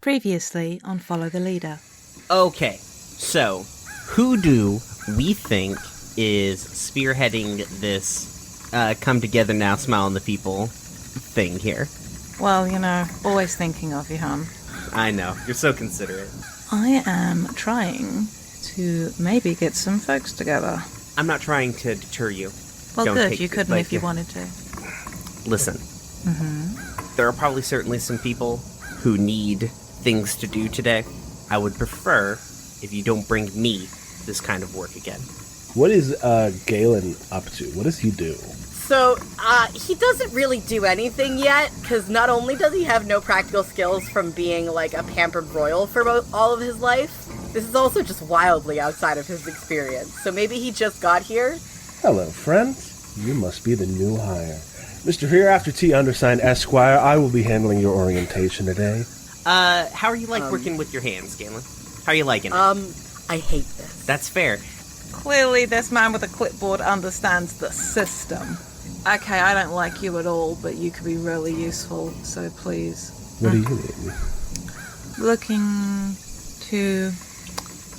Previously on Follow the Leader. Okay, so who do we think is spearheading this come together now, smile on the people thing here? Well, always thinking of you, hon. I know, you're so considerate. I am trying to maybe get some folks together. I'm not trying to deter you. Well, good, you couldn't if you wanted to. Listen, there are probably certainly some people who need things to do today. I would prefer if you don't bring me this kind of work again. What is Galen up to? What does he do? So, he doesn't really do anything yet, because not only does he have no practical skills from being, like, a pampered royal for all of his life, this is also just wildly outside of his experience. So maybe he just got here? Hello, friend. You must be the new hire. Mr. Hereafter T. Undersigned Esquire, I will be handling your orientation today. How are you working with your hands, Galen? How are you liking it? I hate this. That's fair. Clearly this man with a clipboard understands the system. Okay, I don't like you at all, but you could be really useful, so please. What do you need? Looking to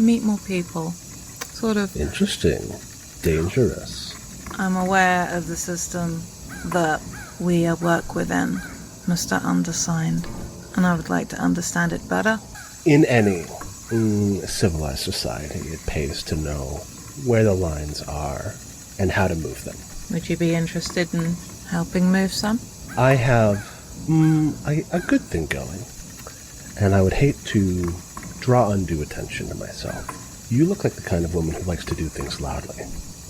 meet more people. Sort of. Interesting. Dangerous. I'm aware of the system that we work within, Mr. Undersigned, and I would like to understand it better. In any civilized society, it pays to know where the lines are and how to move them. Would you be interested in helping move some? I have a good thing going, and I would hate to draw undue attention to myself. You look like the kind of woman who likes to do things loudly.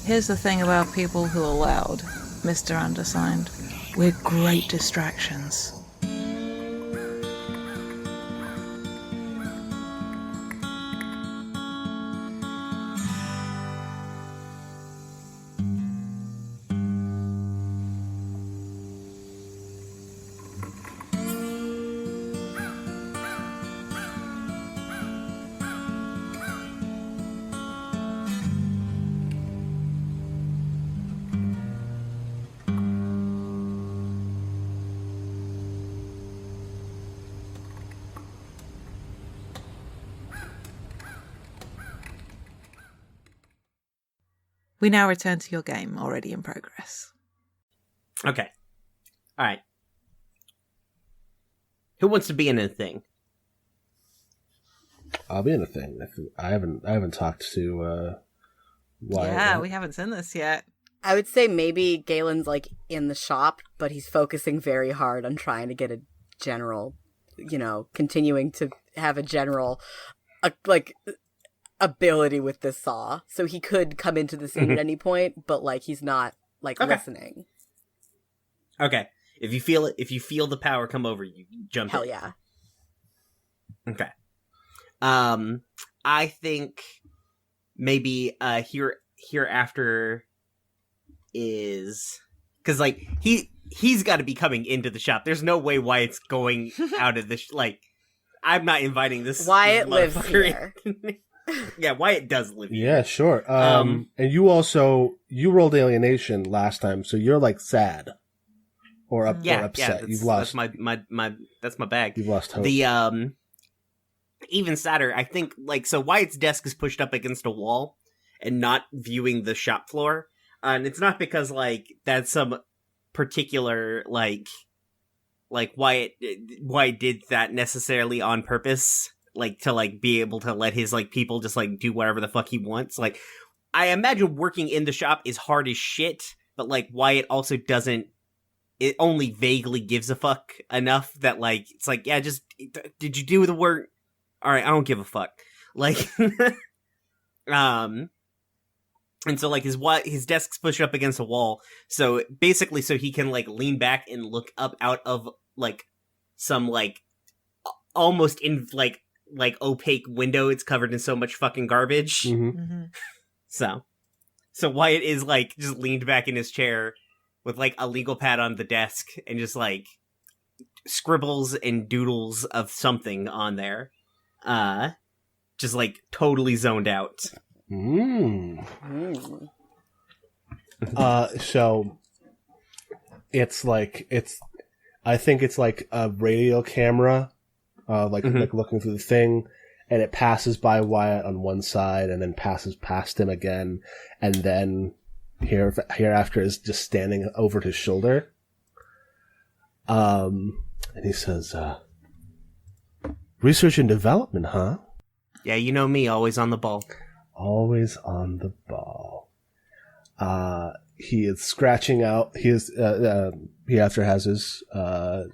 Here's the thing about people who are loud, Mr. Undersigned. We're great distractions. We now return to your game, already in progress. Okay. Alright. Who wants to be in a thing? I'll be in a thing. I haven't talked to Wyatt. Yeah, we haven't seen this yet. I would say maybe Galen's, like, in the shop, but he's focusing very hard on trying to get a general, continuing to have a general, ability with this saw. So he could come into the scene at any point, but, he's not, listening. Okay. If you feel the power come over you, jump Hell in. yeah. Okay. I think maybe hereafter is because he's got to be coming into the shop. There's no way Wyatt's going out of the I'm not inviting this. Wyatt lives here. Yeah, Wyatt does live here. Yeah, sure. And you rolled alienation last time, so you're sad or upset. Yeah, You've lost that's my bag. You've lost hope. The even sadder, I think, so Wyatt's desk is pushed up against a wall and not viewing the shop floor. And it's not because, that's some particular, Wyatt did that necessarily on purpose, to, be able to let his, people just, do whatever the fuck he wants. I imagine working in the shop is hard as shit, but, Wyatt also doesn't, it only vaguely gives a fuck enough that, it's yeah, just, did you do the work? Alright, I don't give a fuck. And so, his desk's pushed up against a wall, so, basically, so he can, lean back and look up out of, some, almost in, opaque window. It's covered in so much fucking garbage. Mm-hmm. Mm-hmm. So Wyatt is, just leaned back in his chair with, a legal pad on the desk and just, scribbles and doodles of something on there. Just, totally zoned out. So I think it's like a radio camera like looking through the thing, and it passes by Wyatt on one side, and then passes past him again, and then hereafter is just standing over his shoulder. And he says, "Research and development, huh?" Yeah, you know me, always on the ball. Always on the ball. He is scratching out. He after has his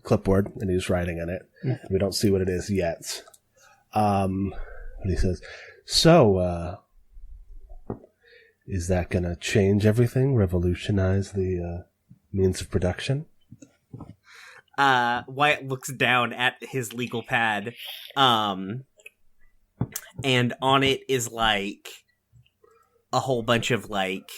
clipboard and he's writing in it. We don't see what it is yet. But he says, "So, is that going to change everything? Revolutionize the means of production?" Wyatt looks down at his legal pad, and on it is like a whole bunch of like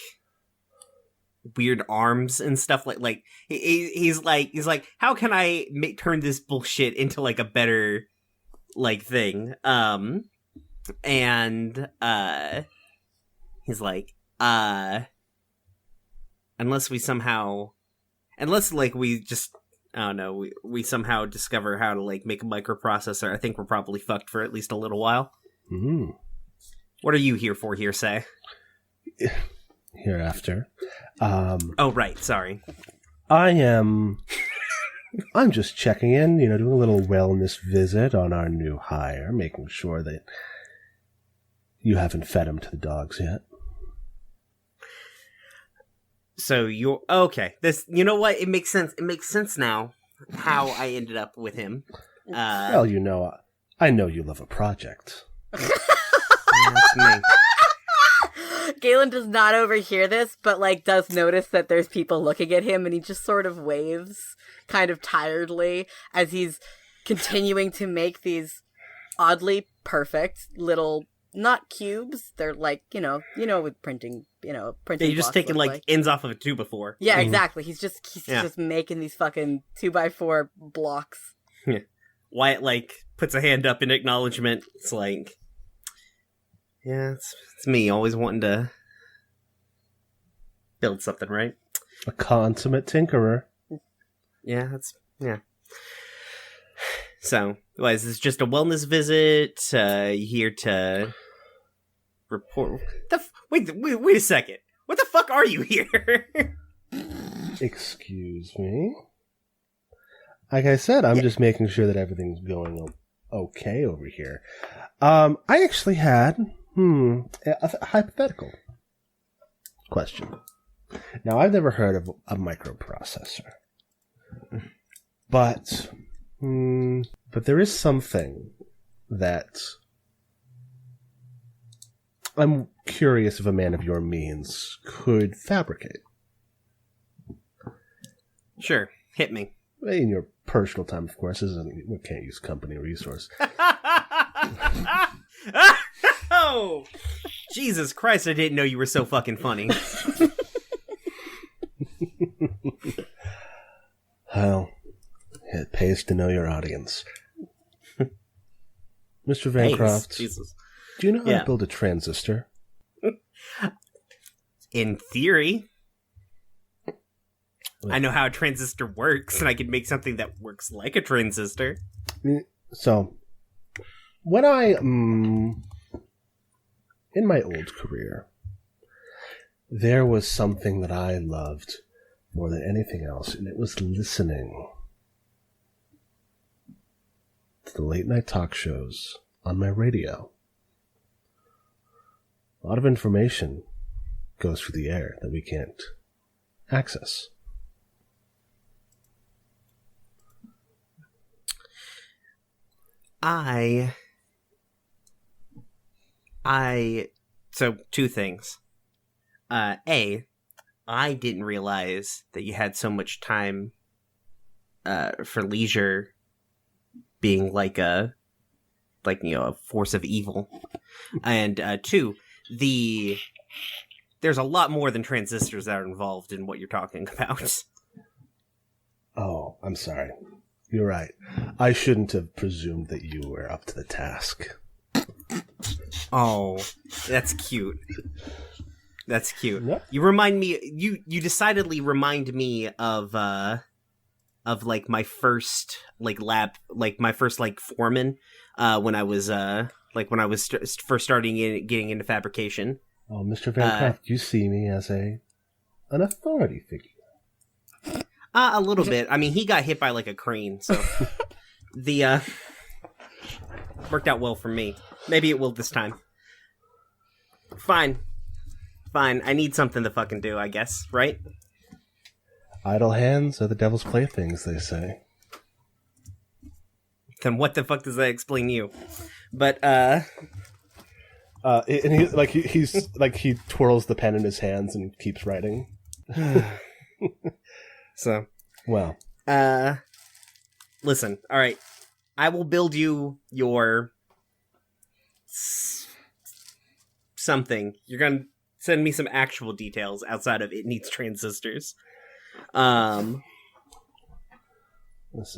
weird arms and stuff. Like he's like, how can I turn this bullshit into like a better like thing? And he's like, unless we just, I don't know, we somehow discover how to like make a microprocessor, I think we're probably fucked for at least a little while. Mm-hmm. What are you here for, Hearsay? Hereafter. Oh, right, sorry. I'm just checking in, doing a little wellness visit on our new hire, making sure that you haven't fed him to the dogs yet. So you're okay. This, you know what? It makes sense. It makes sense now how I ended up with him. Well, I know you love a project. That's me. Galen does not overhear this, but like does notice that there's people looking at him, and he just sort of waves, kind of tiredly, as he's continuing to make these oddly perfect little, not cubes. They're like with printing. Printing. You're just taking like ends off of a 2x4. Yeah, exactly. He's just making these fucking 2x4 blocks. Yeah. Wyatt like puts a hand up in acknowledgement. It's like, yeah, it's me always wanting to build something, right? A consummate tinkerer. Yeah, yeah. So, is this just a wellness visit? You here to report? Wait a second. What the fuck are you here? Excuse me. Like I said, I'm just making sure that everything's going okay over here. I actually had a hypothetical question. Now, I've never heard of a microprocessor, but there is something that I'm curious if a man of your means could fabricate. Sure, hit me. In your personal time, of course. We can't use company resource. Oh, Jesus Christ! I didn't know you were so fucking funny. Well, it pays to know your audience. Mr. Vancroft, Jesus. Do you know how to build a transistor? In theory. I know how a transistor works, and I can make something that works like a transistor. So, when in my old career, there was something that I loved more than anything else, and it was listening to the late night talk shows on my radio. A lot of information goes through the air that we can't access. So two things. A, I didn't realize that you had so much time for leisure being like a force of evil. And two, there's a lot more than transistors that are involved in what you're talking about. Oh, I'm sorry. You're right. I shouldn't have presumed that you were up to the task. Oh, that's cute. That's cute. Yep. You remind me. You decidedly remind me of of like my first like lab, like my first like foreman, when I was first starting getting into fabrication. Oh, Mr. Vancroft, you see me as an authority figure. A little bit. I mean, he got hit by like a crane, so the worked out well for me. Maybe it will this time. Fine. I need something to fucking do, I guess, right? Idle hands are the devil's playthings, they say. Then what the fuck does that explain you? But and he twirls the pen in his hands and keeps writing. So, well, listen. All right, I will build you your something. You're gonna send me some actual details outside of it needs transistors. listen.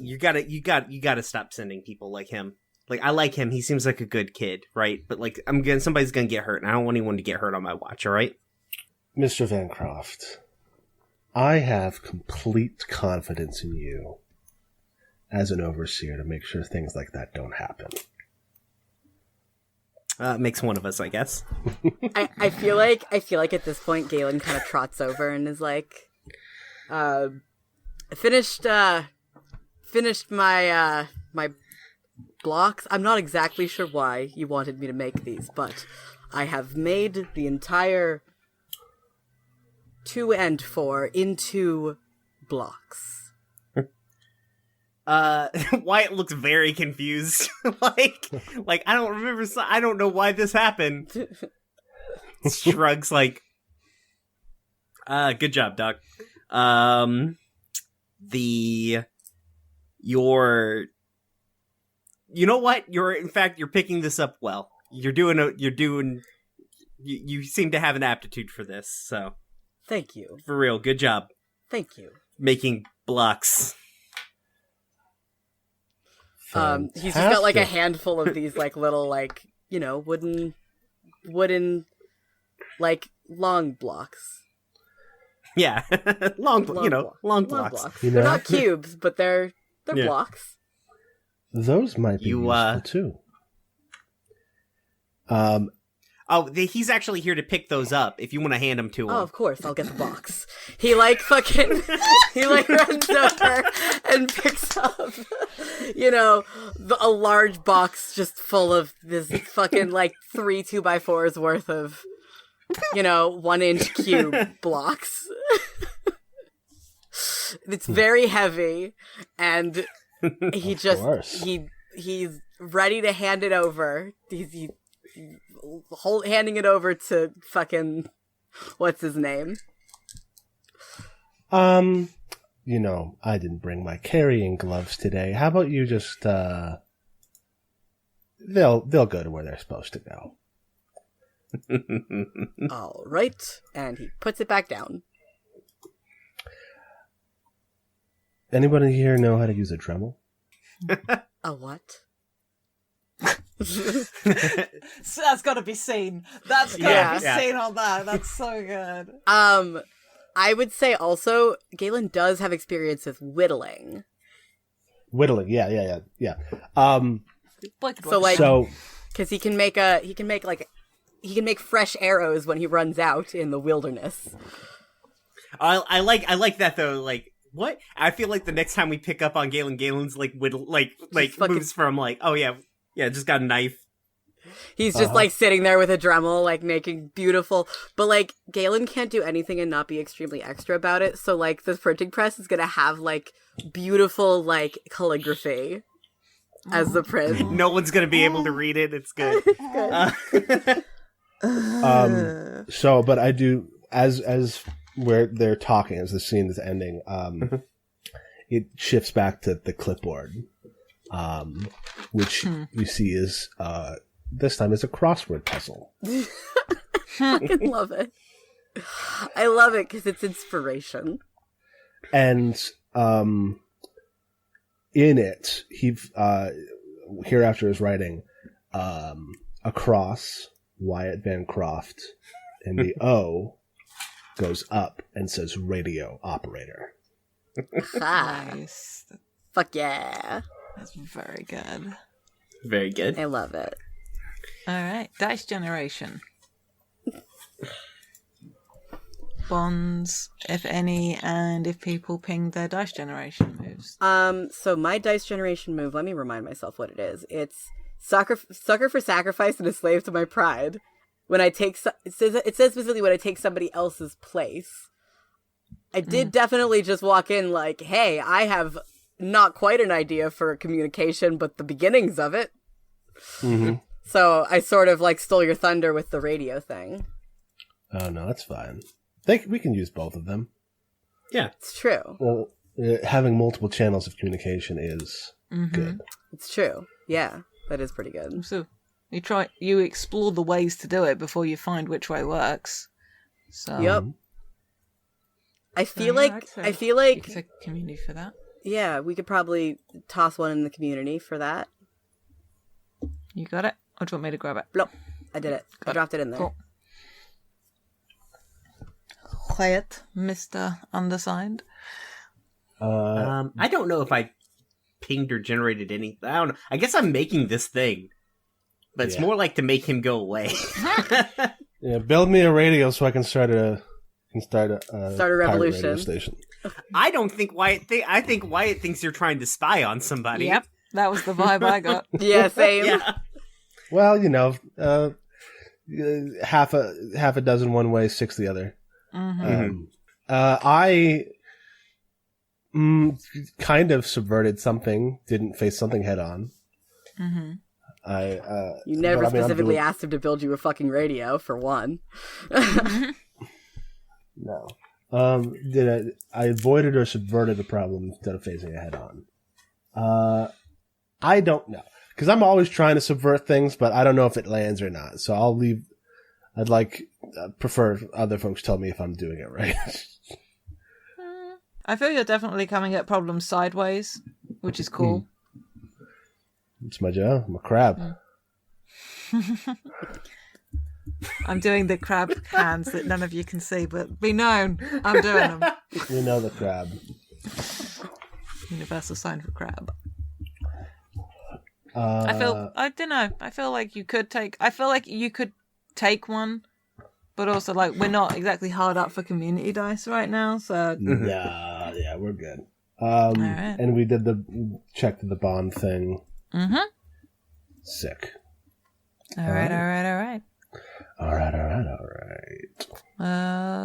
You gotta stop sending people like him. Like, I like him. He seems like a good kid, right? But like, somebody's gonna get hurt, and I don't want anyone to get hurt on my watch. All right, Mr. Vancroft, I have complete confidence in you as an overseer to make sure things like that don't happen. makes one of us, I guess. I feel like at this point Galen kind of trots over and is like, finished my my blocks. I'm not exactly sure why you wanted me to make these, but I have made the entire 2 and 4 into blocks. Wyatt looks very confused. like I don't remember. I don't know why this happened. Shrugs like, good job, Doc. You know what? You're picking this up well. You seem to have an aptitude for this. So, Thank you. for real, good job Thank you. making blocks. He's just got like a handful of these like little like, you know, wooden like long blocks. Yeah, long blocks. You They're know, not cubes, but they're Yeah. blocks. those might be useful too. Oh, he's actually here to pick those up. If you want to hand them to him. Oh, of course, I'll get the box. He like fucking he like runs over and picks up, you know, a large box just full of this fucking like 3 2x4s worth of, you know, 1-inch cube blocks. It's very heavy, and he just course. he's ready to hand it over. He's handing it over to fucking what's his name? You know, I didn't bring my carrying gloves today. How about you just they'll go to where they're supposed to go. All right, and he puts it back down. Anybody here know how to use a Dremel? A what? So that's got to be seen. That's got to Yeah, be yeah. seen on that. That's so good. I would say also Galen does have experience with whittling. Whittling, yeah. So like, So because he can make fresh arrows when he runs out in the wilderness. I like that though. Like, what? I feel like the next time we pick up on Galen's like fucking- moves from like, oh yeah, just got a knife. He's just like sitting there with a Dremel, like making beautiful. But like Galen can't do anything and not be extremely extra about it. So like the printing press is gonna have like beautiful like calligraphy as the print. No one's gonna be able to read it. It's good. so but I do as where they're talking as the scene is ending, it shifts back to the clipboard. Which you see is this time is a crossword puzzle. Fucking love it. I love it because it's inspiration. And in it, he hereafter is writing a cross, Wyatt Vancroft, and the O goes up and says radio operator. Ha. Nice. Fuck yeah. That's very good. Very good. I love it. All right, dice generation. Bonds, if any, and if people ping their dice generation moves. So my dice generation move, let me remind myself what it is. It's sucker for sacrifice and a slave to my pride. When I take, it says specifically when I take somebody else's place. I did definitely just walk in like, hey, I have not quite an idea for communication, but the beginnings of it. Mm-hmm. So I sort of like stole your thunder with the radio thing. Oh no, that's fine. We can use both of them. Yeah. It's true. Well, having multiple channels of communication is good. It's true. Yeah, that is pretty good. So you explore the ways to do it before you find which way works. So Yep. I feel yeah, like you could take community for that. yeah, we could probably toss one in the community for that. You got it? Or do you want me to grab it? Blop. I did it. I dropped it in there. Cool. Quiet, Mr. Undersigned. I don't know if I pinged or generated any. I don't know. I guess I'm making this thing, but it's Yeah. more like to make him go away. Yeah, build me a radio so I can start a Start a pirate revolution. radio station. I don't think Wyatt. I think Wyatt thinks you're trying to spy on somebody. Yep, that was the vibe I got. Yeah, same. Yeah. Well, half a dozen one way, six the other. I kind of subverted something, didn't face something head on. You never but, I mean, I'm specifically doing- asked him to build you a fucking radio, for one. No. I avoided or subverted a problem instead of facing it head on. I don't know. Because I'm always trying to subvert things, but I don't know if it lands or not. So I'll leave. Prefer other folks tell me if I'm doing it right. I feel you're definitely coming at problems sideways, which is cool. It's my job. I'm a crab. I'm doing the crab hands that none of you can see, but be known, I'm doing them. You know the crab. Universal sign for crab. I I don't know. I feel like you could take one, but also like we're not exactly hard up for community dice right now, so Yeah, we're good. right. And we did the check to the bond thing. Mm-hmm. Sick. All right. All right.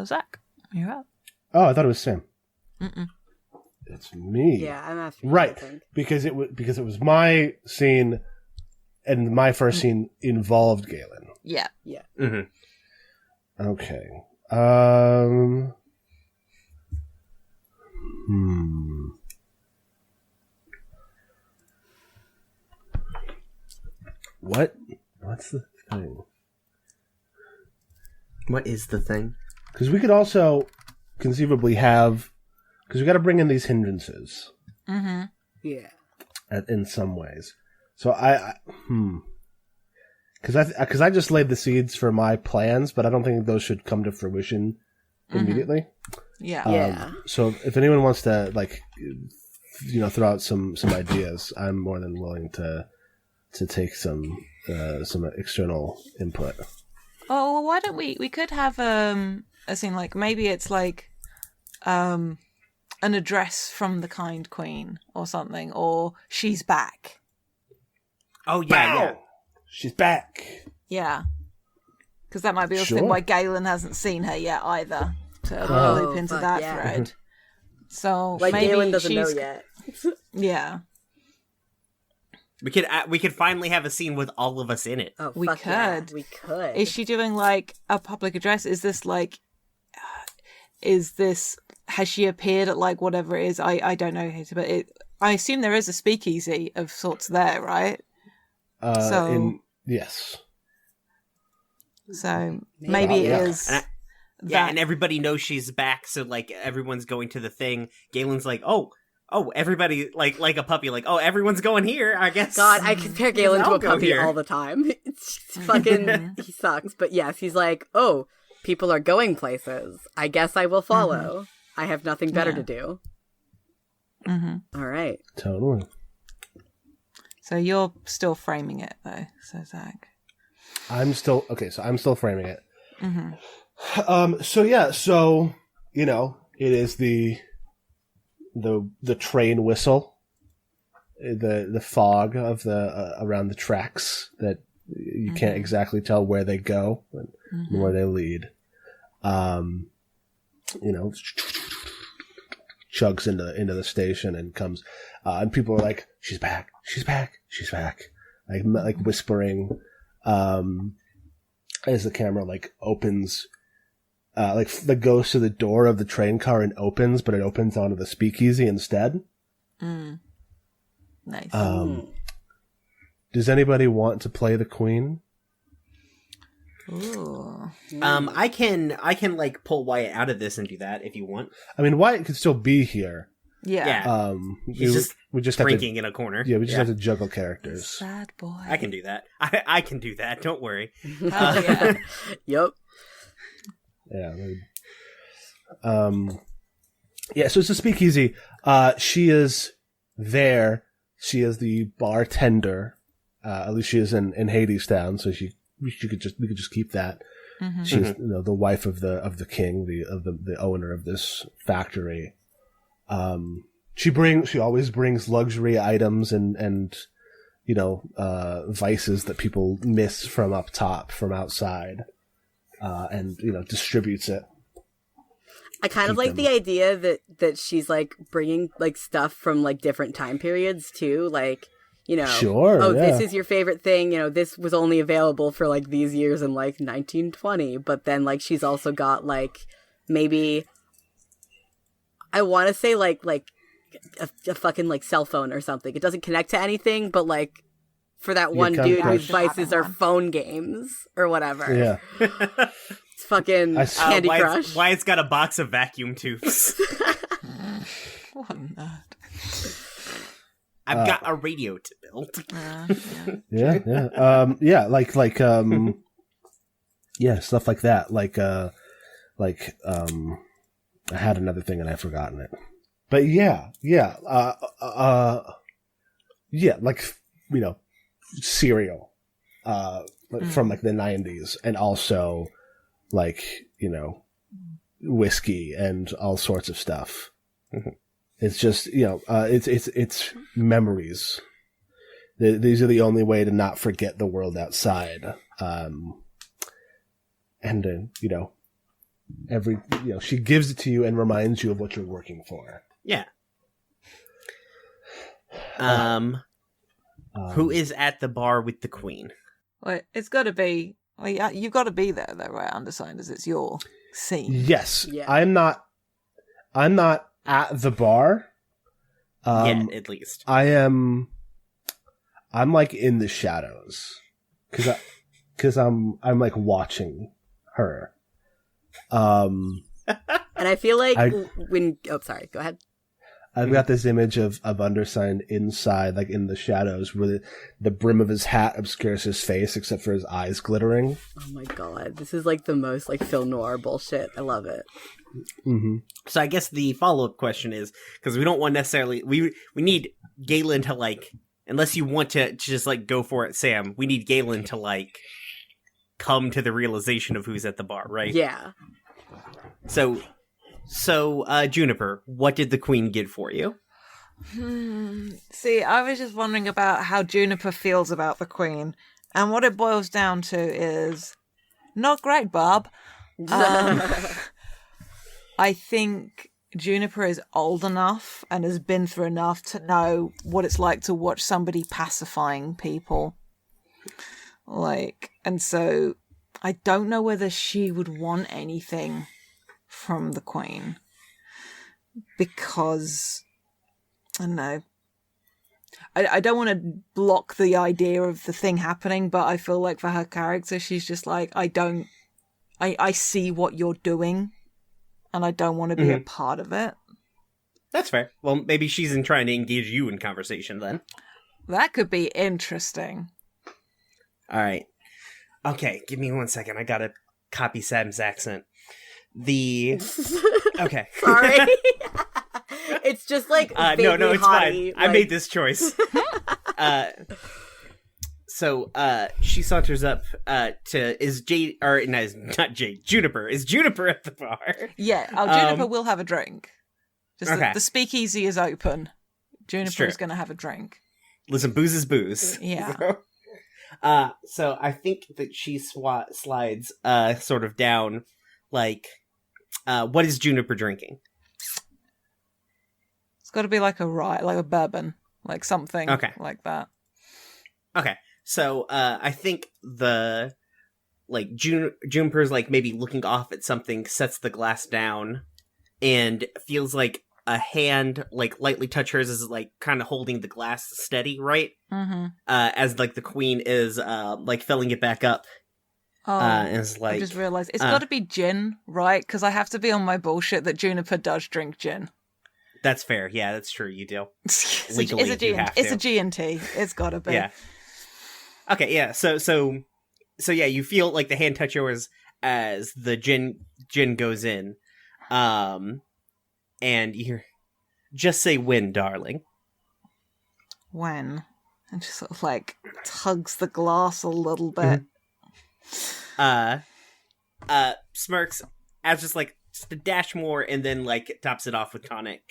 Zach, you're up. Oh, I thought it was Sam. Mm-mm. It's me. Yeah, I'm after you, I Right, think. because it was my scene, and my first scene involved Galen. Yeah. Yeah. Mhm. Okay. What's the thing? What is the thing? Because we could also conceivably have, because we got to bring in these hindrances Mm-hmm. Yeah. in some ways. So because I just laid the seeds for my plans, but I don't think those should come to fruition immediately. Yeah. Yeah. So if anyone wants to throw out some ideas, I'm more than willing to take some external input. Oh, well, why don't we could have a scene like maybe it's like an address from the kind queen or something, or she's back. Oh yeah, yeah. She's back. Yeah. Because that might be also Sure. why Galen hasn't seen her yet either, to Oh, loop into fuck that yeah. thread. So Like maybe Galen doesn't know she's- yet. Yeah. We could finally have a scene with all of us in it. Oh, We fuck yeah, could. we could. Is she doing like a public address? Is this has she appeared at like whatever it is? I don't know, but I assume there is a speakeasy of sorts there, right? Yes. So maybe it Yeah. is. And Yeah, and everybody knows she's back, so like everyone's going to the thing. Galen's like, oh, everybody like a puppy, like, oh, everyone's going here, I guess. God, I compare Galen to I'll a go puppy here. all the time. It's fucking, he sucks. But yes, he's like, oh, people are going places. I guess I will follow. I have nothing better Yeah. to do. All right. Totally. So you're still framing it, though. So Zach. I'm still framing it. Mm-hmm. So it is the train whistle, the fog of the around the tracks that you can't exactly tell where they go and where they lead. Chugs into the station and comes, and people are like, "She's back! She's back! She's back!" Like whispering, as the camera opens, goes to the door of the train car and opens, but it opens onto the speakeasy instead. Nice. Does anybody want to play the queen? Ooh. I can pull Wyatt out of this and do that if you want. I mean, Wyatt could still be here. Yeah. He's we just drinking in a corner. Yeah, we just have to juggle characters. Sad boy. I can do that. I can do that. Don't worry. Oh, yeah. Yep. Yeah. So it's a speakeasy. She is there. She is the bartender. At least she is in Hadestown, so we could just keep that. Mm-hmm. She's the wife of the king, the owner of this factory. She always brings luxury items and vices that people miss from up top, from outside, and distributes it. I kind of like the idea that she's bringing stuff from different time periods too, Sure. Oh, yeah. this is your favorite thing. This was only available for these years in 1920. But then she's also got maybe I want to say a fucking cell phone or something. It doesn't connect to anything, but for that one dude whose vices are phone games or whatever. Yeah. It's fucking Candy Crush. Wyatt's got a box of vacuum tubes. What a nerd. I've got a radio to build. Stuff like that. I had another thing and I've forgotten it. But cereal, from the 90s, and also whiskey and all sorts of stuff. It's just, it's memories. These are the only way to not forget the world outside. She gives it to you and reminds you of what you're working for. Yeah. Who is at the bar with the queen? Well, it's got to be. Well, yeah, you've got to be there, though, right? Undersigned, as it's your scene. Yes, Yeah. I'm not at the bar. At least. I'm in the shadows because I'm watching her. And I feel sorry, go ahead. I've got this image of Undersigned inside, in the shadows, where the brim of his hat obscures his face except for his eyes glittering. Oh my god, this is the most film noir bullshit. I love it. Mm-hmm. So I guess the follow-up question is, because we don't want necessarily... We need Galen to, unless you want to just, go for it, Sam, we need Galen to, come to the realization of who's at the bar, right? Yeah. So, Juniper, what did the queen get for you? See, I was just wondering about how Juniper feels about the queen. And what it boils down to is, not great, Bob. I think Juniper is old enough and has been through enough to know what it's like to watch somebody pacifying people. And so I don't know whether she would want anything from the queen. Because, I don't know. I don't want to block the idea of the thing happening, but I feel like for her character, she's just I see what you're doing. And I don't want to be a part of it. That's fair. Well, maybe she's trying to engage you in conversation then. That could be interesting. All right. Okay, give me 1 second. I gotta copy Sam's accent. Okay. Sorry. It's just like no, vaguely it's haughty, fine. I made this choice. So she saunters up to Juniper. Is Juniper at the bar? Yeah, Juniper will have a drink. Just Okay. the speakeasy is open. Juniper Sure. is going to have a drink. Listen, booze is booze. Yeah. So I think that she slides sort of down, like, what is Juniper drinking? It's got to be like a bourbon, like something like that. Okay, so I think Juniper's like maybe looking off at something, sets the glass down, and feels like a hand like lightly touch hers, is like kind of holding the glass steady, right? Mm-hmm. As like the queen is like filling it back up. Oh, And it's like I just realised it's got to be gin, right? Because I have to be on my bullshit that Juniper does drink gin. that's fair. Yeah, that's true. You do. Legally, it's a G&T. It's got to be. Yeah. Okay. Yeah. So yeah, you feel like the hand touch yours as the gin goes in, and you hear, just say when, darling. When? And just sort of like tugs the glass a little bit. Smirks as just a dash more, and then like tops it off with tonic.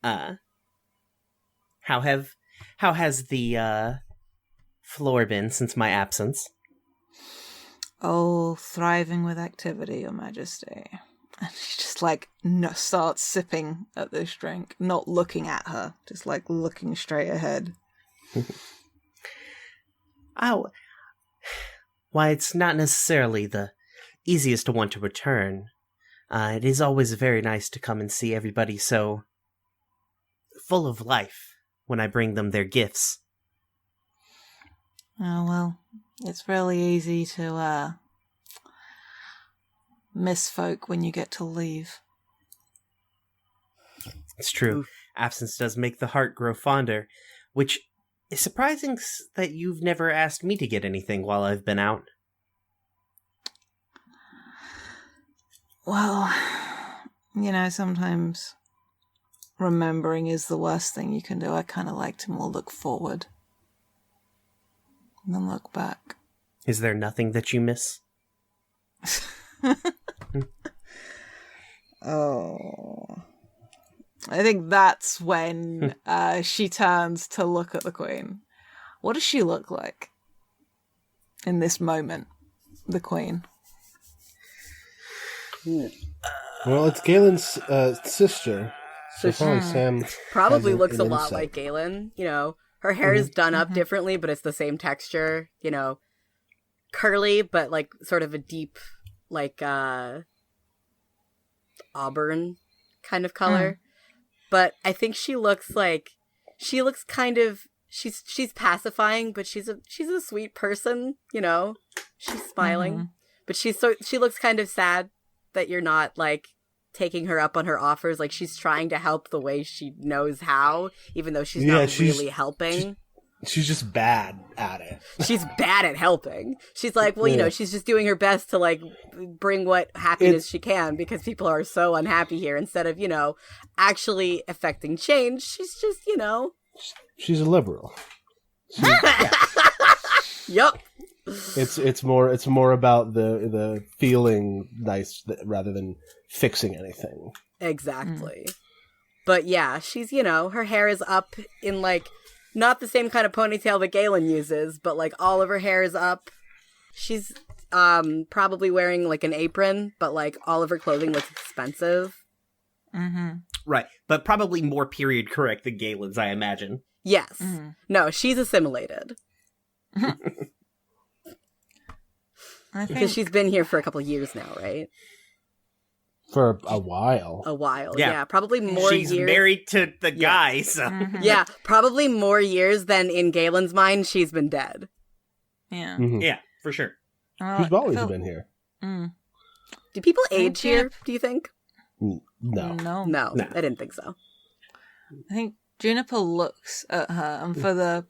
How has the floor been since my absence? Oh, thriving with activity, Your Majesty. And she just starts sipping at this drink, not looking at her, just like looking straight ahead. Oh, why, it's not necessarily the easiest to want to return. It is always very nice to come and see everybody so full of life when I bring them their gifts. Oh, well, it's really easy to miss folk when you get to leave. It's true. Oof. Absence does make the heart grow fonder, which is surprising that you've never asked me to get anything while I've been out. Well, sometimes remembering is the worst thing you can do. I kind of like to more look forward than look back. Is there nothing that you miss? Oh. I think that's when she turns to look at the queen. What does she look like in this moment, the queen? Well, it's Galen's sister. So probably Sam Probably has looks a an lot insight. like Galen. Her hair is done up differently, but it's the same texture. Curly, but like sort of a deep, like auburn kind of color. But I think she looks kind of she's pacifying, but she's a sweet person. She's smiling, but she looks kind of sad that you're not like taking her up on her offers. Like she's trying to help the way she knows how, even though she's not really helping. She's just bad at it. She's bad at helping. She's like, well, she's just doing her best to like bring what happiness she can because people are so unhappy here instead of, actually affecting change. She's just, She's a liberal. Yup. It's more about the feeling nice rather than fixing anything. Exactly. But yeah, she's, her hair is up in like not the same kind of ponytail that Galen uses, but like all of her hair is up. She's probably wearing like an apron, but like all of her clothing looks expensive. Right, but probably more period correct than Galen's, I imagine. Yes. No, she's assimilated. Because she's been here for a couple years now, right? For a while. A while, Yeah. yeah. Probably more She's years. married to the guy, so... Yeah, probably more years than in Galen's mind she's been dead. Yeah. Mhm. Yeah, for sure. She's always been here. Do people age here, do you think? No. No. No, No. I didn't think so. I think Juniper looks at her, and for the...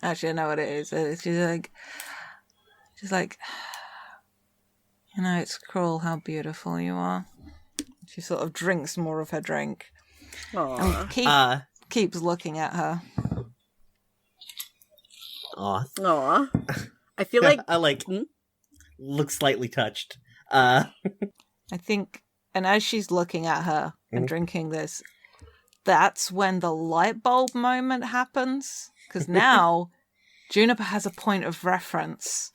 Actually, I know what it is. She's like, it's cruel how beautiful you are. She sort of drinks more of her drink. Aw. And keeps looking at her. Aw. Aw. I feel like I like Hmm? look slightly touched. I think, and as she's looking at her and Mhm. drinking this, that's when the light bulb moment happens. Because now Juniper has a point of reference.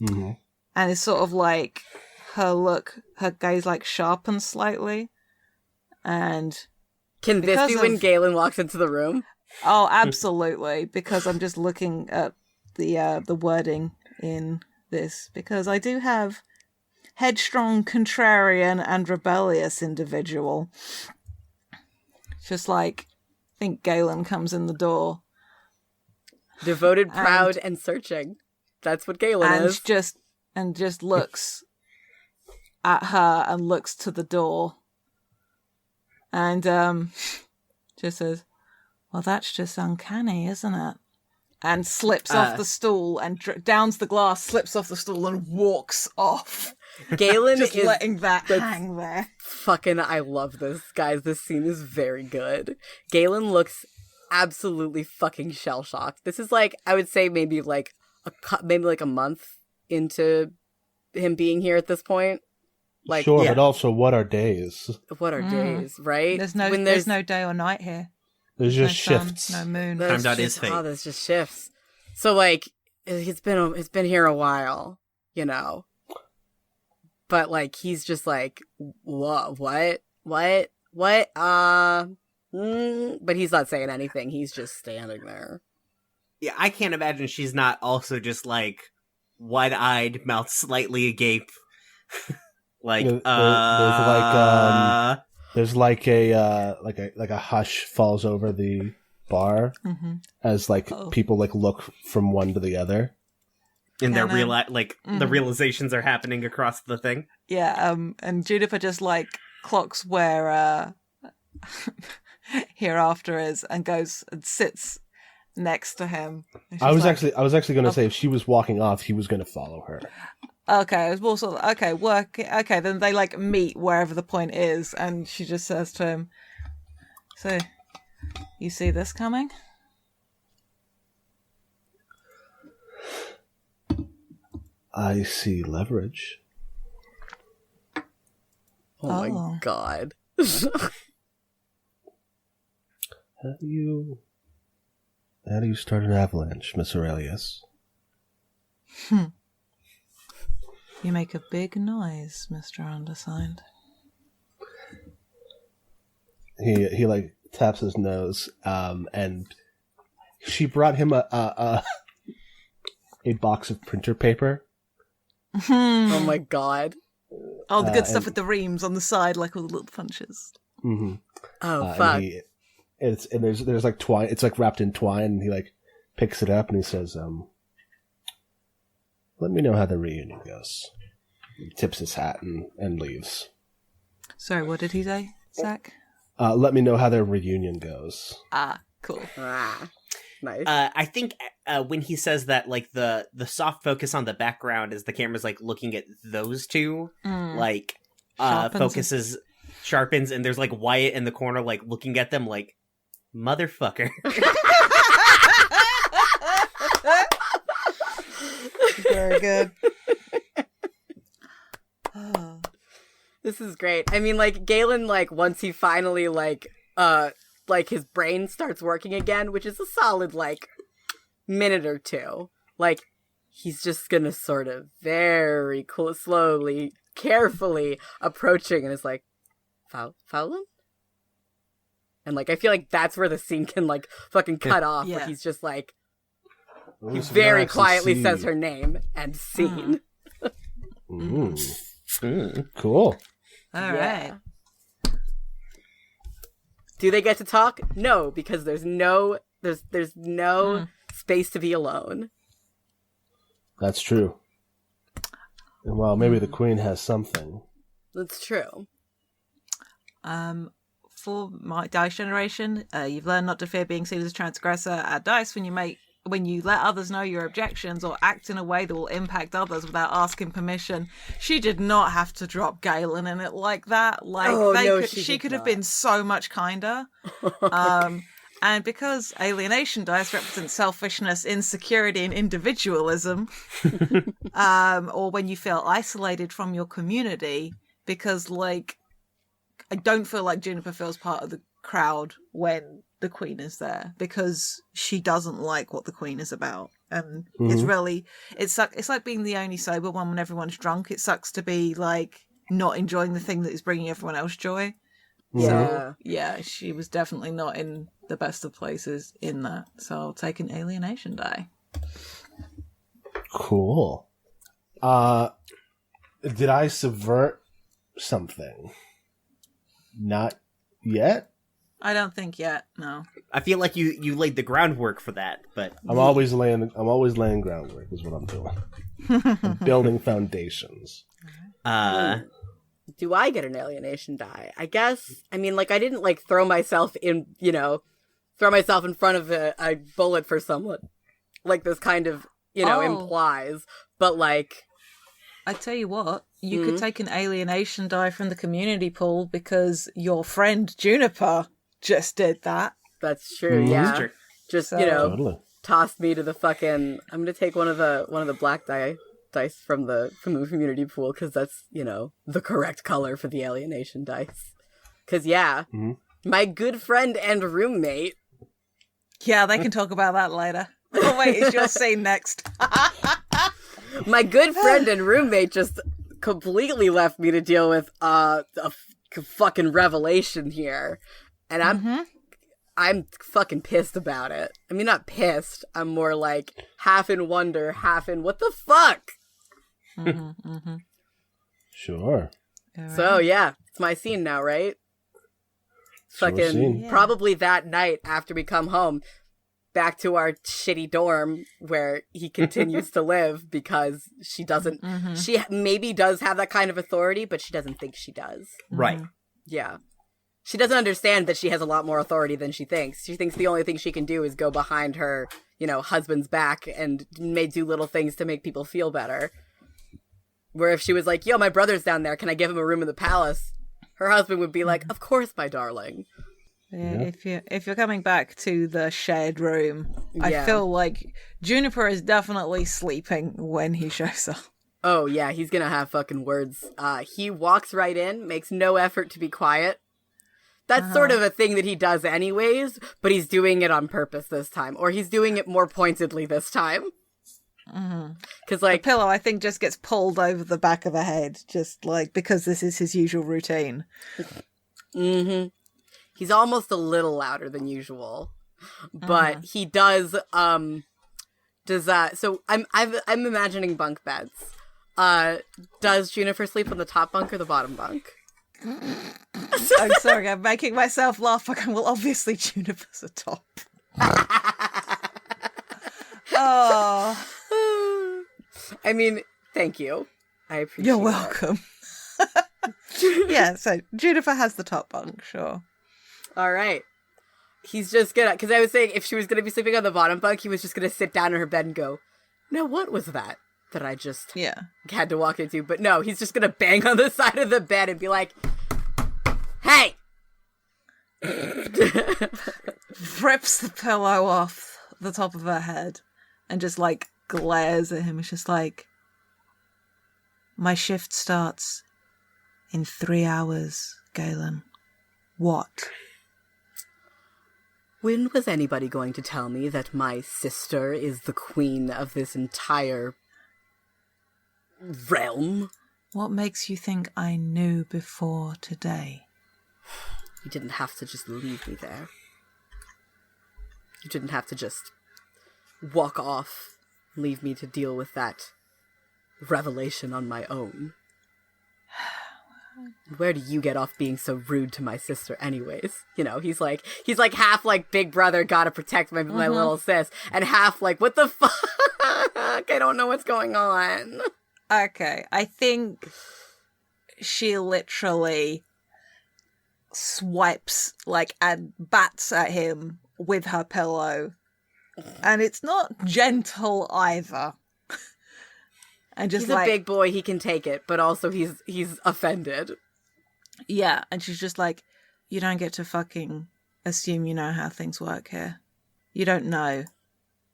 Mm-hmm. And it's sort of like her gaze like sharpens slightly. And can this because be when of- Galen walks into the room? oh, absolutely, because I'm just looking at the wording in this, because I do have headstrong, contrarian, and rebellious individual. Just like, I think Galen comes in the door Devoted, And- proud, and searching. That's what Galen and is. just looks at her and looks to the door, and just says, "Well, that's just uncanny, isn't it?" And slips off the stool and downs the glass, slips off the stool, and walks off. Galen Just is letting that that's- hang there. fucking. I love this, guys. This scene is very good. Galen looks absolutely fucking shell shocked. This is like, I would say maybe like a month into him being here at this point. Like, sure, yeah. but also, what are days? what are days, right? There's no When there's no day or night here. There's No just sun, shifts. no moon. There's Time dot just- is fate. Oh, there's just shifts. So like, it's been here a while, you know. But like, he's just like, what? But he's not saying anything. He's just standing there. Yeah, I can't imagine she's not also just like wide-eyed, mouth slightly agape. Like, There's like a hush falls over the bar Mm-hmm. as like Oh. people like look from one to the other. and they're And, the realizations are happening across the thing. Yeah, and Juniper just like clocks where Hereafter is and goes and sits next to him. And I she's was like, actually going to say if she was walking off, he was going to follow her. okay, it was also okay, then they like meet wherever the point is, and she just says to him, "So, you see this coming?" I see leverage. Oh, my Oh. god. How do you start an avalanche, Miss Aurelius? You make a big noise, Mr. Undersigned. He like taps his nose, and she brought him a box of printer paper. Oh my god. Oh, the good stuff and- with the reams on the side, like all the little punches. Mm-hmm. Oh fuck. And there's like twine. It's like wrapped in twine, and he like picks it up and he says, "Let me know how the reunion goes." He tips his hat and leaves. Sorry, what did he say, Zach? Let me know how their reunion goes. Ah, cool. Ah, nice. I think when he says that, like the soft focus on the background as the camera's like looking at those two, like Sharpens sharpens, and there's like Wyatt in the corner, like looking at them, like motherfucker. Very good. Oh. This is great. I mean, like, Galen, like, once he finally, like his brain starts working again, which is a solid, like, minute or two, like, he's just gonna sort of very slowly, carefully approaching, and is like, Fowlin? And, like, I feel like that's where the scene can, like, fucking cut off, where Yeah. he's just, like, he It's very nice to quietly see. says her name, and scene. Cool. All Yeah. right. Do they get to talk? No, because there's no space to be alone. That's true. And while maybe the queen has something. That's true. For my dice generation, you've learned not to fear being seen as a transgressor. Add dice when you make when you let others know your objections or act in a way that will impact others without asking permission. She did not have to drop Galen in it like that. Like, she could have been so much kinder. And because alienation dice represent selfishness, insecurity, and individualism, or when you feel isolated from your community, because, like, I don't feel like Juniper feels part of the crowd when the Queen is there, because she doesn't like what the Queen is about. And it's really, it's like being the only sober one when everyone's drunk. It sucks to be, like, not enjoying the thing that is bringing everyone else joy. Yeah. So, yeah, she was definitely not in the best of places in that. So I'll take an alienation die. Cool. Did I subvert something? Not yet? I don't think yet, no. I feel like you laid the groundwork for that, but I'm always laying groundwork is what I'm doing. I'm building foundations. Do I get an alienation die? I guess. I mean, like, I didn't, like, throw myself in front of a bullet for someone, like this kind of, implies. But, like, I tell you what, you could take an alienation die from the community pool because your friend Juniper just did that. That's true. Yeah, That's true. just Totally. tossed me to the fucking. I'm gonna take one of the black dice from the community pool because that's the correct color for the alienation dice. Because my good friend and roommate. Yeah, they can talk about that later. Oh wait, it's your scene next. My good friend and roommate just completely left me to deal with a fucking revelation here, and I'm fucking pissed about it. I mean, not pissed. I'm more like half in wonder, half in what the fuck. Sure. So yeah, it's my scene now, right? Sure Fucking scene. probably that night after we come home, back to our shitty dorm where he continues to live because she doesn't. She maybe does have that kind of authority, but she doesn't think she does. right. Yeah. She doesn't understand that she has a lot more authority than she thinks. She thinks the only thing she can do is go behind her, husband's back and may do little things to make people feel better. Where if she was like, yo, my brother's down there, can I give him a room in the palace? Her husband would be like, of course, my darling. Yeah, if you're coming back to the shared room, I Yeah. feel like Juniper is definitely sleeping when he shows up. Oh, yeah, he's gonna have fucking words. He walks right in, makes no effort to be quiet. That's sort of a thing that he does anyways, but he's doing it on purpose this time. Or he's doing it more pointedly this time. Because, The like, pillow, I think, just gets pulled over the back of the head, just like because this is his usual routine. he's almost a little louder than usual. But he does, so I'm imagining bunk beds. Does Juniper sleep on the top bunk or the bottom bunk? I'm sorry, I'm making myself laugh. Like, well, obviously Juniper's a top. Oh, I mean, thank you. I appreciate you're it. welcome. Yeah, so Juniper has the top bunk, sure. All right. He's just gonna, because I was saying if she was gonna be sleeping on the bottom bunk, he was just gonna sit down in her bed and go, now what was that I just Yeah. had to walk into? But no, he's just gonna bang on the side of the bed and be like, hey! Rips the pillow off the top of her head and just like glares at him. It's just like, my shift starts in 3 hours, Galen. What? When was anybody going to tell me that my sister is the queen of this entire realm? What makes you think I knew before today? You didn't have to just leave me there. You didn't have to just walk off, leave me to deal with that revelation on my own. Where do you get off being so rude to my sister anyways? He's like half like big brother gotta protect my little sis, and half like, what the fuck? I don't know what's going on. Okay, I think she literally swipes like and bats at him with her pillow And it's not gentle either. And just He's like, a big boy, he can take it, but also he's offended. yeah, and she's just like, you don't get to fucking assume you know how things work here. You don't know.